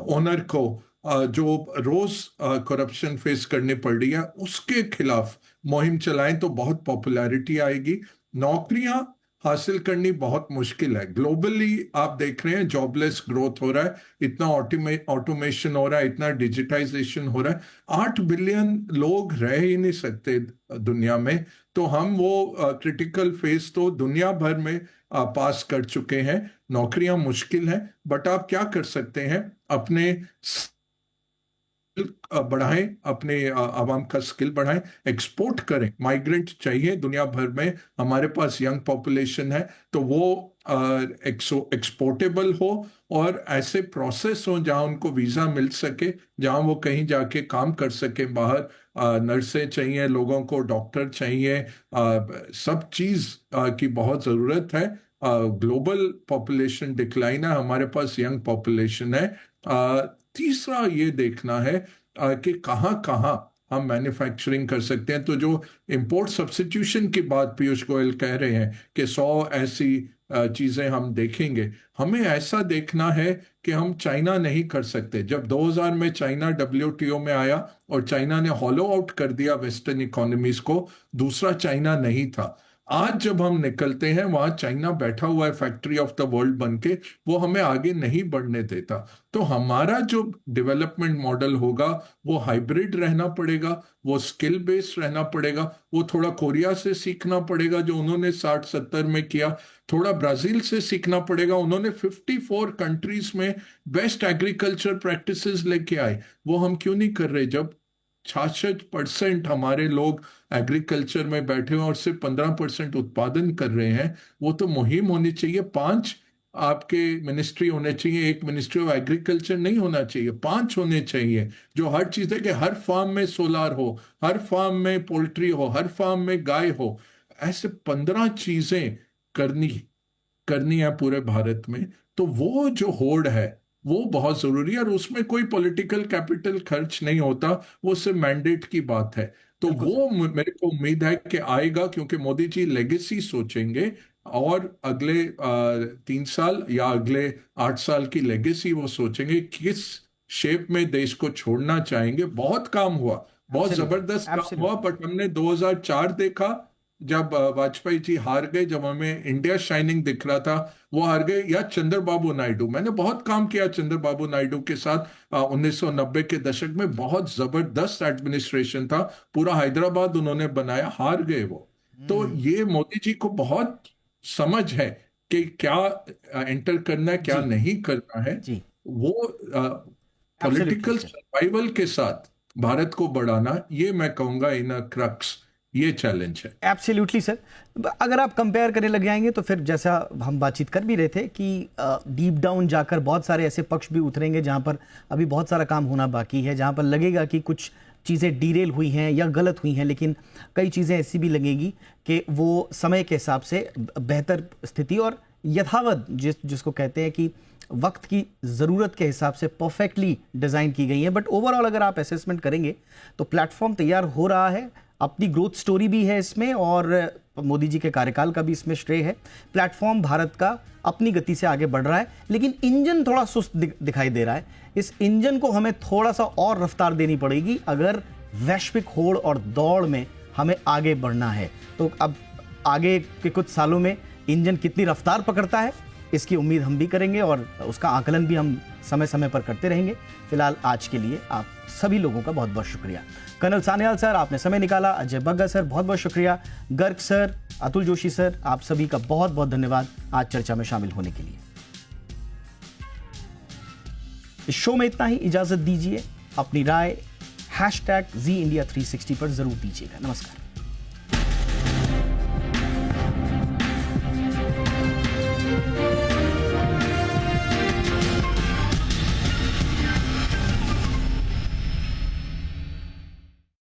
ओनर को जो रोज करप्शन फेस करनी पड़ रही है, उसके खिलाफ मुहिम चलाएं तो बहुत पॉपुलैरिटी आएगी। नौकरियां हासिल करनी बहुत मुश्किल है। ग्लोबली आप देख रहे हैं जॉबलेस ग्रोथ हो रहा है, इतना ऑटोमेशन हो रहा है, इतना डिजिटाइजेशन हो रहा है, 8 बिलियन लोग रह ही नहीं सकते दुनिया में। तो हम वो क्रिटिकल फेज तो दुनिया भर में पास कर चुके हैं। नौकरियां मुश्किल हैं, बट आप क्या कर सकते हैं, अपने बढ़ाएं, अपने आवाम का स्किल बढ़ाएं, एक्सपोर्ट करें। माइग्रेंट चाहिए दुनिया भर में, हमारे पास यंग पॉपुलेशन है, तो वो एक्सपोर्टेबल हो, और ऐसे प्रोसेस हो जहां उनको वीजा मिल सके, जहां वो कहीं जाके काम कर सके बाहर। नर्सें चाहिए लोगों को, डॉक्टर चाहिए, सब चीज की बहुत जरूरत है। ग्लोबल पॉपुलेशन डिक्लाइन है, हमारे पास यंग पॉपुलेशन है। तीसरा ये देखना है कि कहाँ कहाँ हम मैन्युफैक्चरिंग कर सकते हैं। तो जो इंपोर्ट सब्स्टिट्यूशन की बात पीयूष गोयल कह रहे हैं कि 100 ऐसी चीजें हम देखेंगे, हमें ऐसा देखना है कि हम चाइना नहीं कर सकते। जब 2000 में चाइना WTO में आया और चाइना ने हॉलो आउट कर दिया वेस्टर्न इकोनॉमीज को, दूसरा चाइना नहीं था। आज जब हम निकलते हैं, वहां चाइना बैठा हुआ है फैक्ट्री ऑफ द वर्ल्ड बन के, वो हमें आगे नहीं बढ़ने देता। तो हमारा जो डेवलपमेंट मॉडल होगा वो हाइब्रिड रहना पड़ेगा, वो स्किल बेस्ड रहना पड़ेगा, वो थोड़ा कोरिया से सीखना पड़ेगा जो उन्होंने 60-70 में किया, थोड़ा ब्राजील से सीखना पड़ेगा, उन्होंने 54 कंट्रीज में बेस्ट एग्रीकल्चर प्रैक्टिसेस लेके आए, वो हम क्यों नहीं कर रहे? जब 66% हमारे लोग एग्रीकल्चर में बैठे हुए और सिर्फ 15% उत्पादन कर रहे हैं, वो तो मुहिम होनी चाहिए। 5 आपके मिनिस्ट्री होने चाहिए, एक मिनिस्ट्री ऑफ एग्रीकल्चर नहीं होना चाहिए, 5 होने चाहिए, जो हर चीज है कि हर फार्म में सोलार हो, हर फार्म में पोल्ट्री हो, हर फार्म में गाय हो। ऐसे 15 चीजें करनी है पूरे भारत में, तो वो जो होड़ है वो बहुत जरूरी है, और उसमें कोई पॉलिटिकल कैपिटल खर्च नहीं होता, वो सिर्फ मैंडेट की बात है। तो वो मेरे को उम्मीद है कि आएगा, क्योंकि मोदी जी लेगेसी सोचेंगे, और अगले 3 साल या अगले 8 साल की लेगेसी वो सोचेंगे, किस शेप में देश को छोड़ना चाहेंगे। बहुत काम हुआ, बहुत जबरदस्त काम हुआ, बट हमने 2004 देखा जब वाजपेयी जी हार गए, जब हमें इंडिया शाइनिंग दिख रहा था, वो हार गए। या चंद्रबाबू नायडू, मैंने बहुत काम किया चंद्रबाबू नायडू के साथ 1990 के दशक में, बहुत जबरदस्त एडमिनिस्ट्रेशन था, पूरा हैदराबाद उन्होंने बनाया, हार गए वो। तो ये मोदी जी को बहुत समझ है कि क्या एंटर करना है, क्या नहीं करना है। वो पॉलिटिकल सर्वाइवल के साथ भारत को बढ़ाना, ये मैं कहूंगा इन अ क्रक्स ये चैलेंज है। Absolutely sir. अगर आप कंपेयर करने लग जाएंगे तो फिर जैसा हम बातचीत कर भी रहे थे कि डीप डाउन जाकर बहुत सारे ऐसे पक्ष भी उतरेंगे जहां पर अभी बहुत सारा काम होना बाकी है, जहां पर लगेगा कि कुछ चीज़ें डीरेल हुई हैं या गलत हुई हैं, लेकिन कई चीज़ें ऐसी भी लगेगी कि वो समय के हिसाब से बेहतर स्थिति और यथावत जिसको कहते हैं कि वक्त की ज़रूरत के हिसाब से परफेक्टली डिज़ाइन की गई है। बट ओवरऑल अगर आप असेसमेंट करेंगे तो प्लेटफॉर्म तैयार हो रहा है, अपनी ग्रोथ स्टोरी भी है इसमें, और मोदी जी के कार्यकाल का भी इसमें श्रेय है। प्लेटफॉर्म भारत का अपनी गति से आगे बढ़ रहा है, लेकिन इंजन थोड़ा सुस्त दिखाई दे रहा है। इस इंजन को हमें थोड़ा सा और रफ्तार देनी पड़ेगी अगर वैश्विक होड़ और दौड़ में हमें आगे बढ़ना है। तो अब आगे के कुछ सालों में इंजन कितनी रफ्तार पकड़ता है, इसकी उम्मीद हम भी करेंगे और उसका आकलन भी हम समय समय पर करते रहेंगे। फिलहाल आज के लिए आप सभी लोगों का बहुत बहुत शुक्रिया। कर्नल सान्याल सर, आपने समय निकाला। अजय बग्गा सर, बहुत बहुत शुक्रिया। गर्ग सर, अतुल जोशी सर, आप सभी का बहुत बहुत धन्यवाद आज चर्चा में शामिल होने के लिए। इस शो में इतना ही, इजाजत दीजिए। अपनी राय #ZEindia360 पर जरूर दीजिएगा। नमस्कार।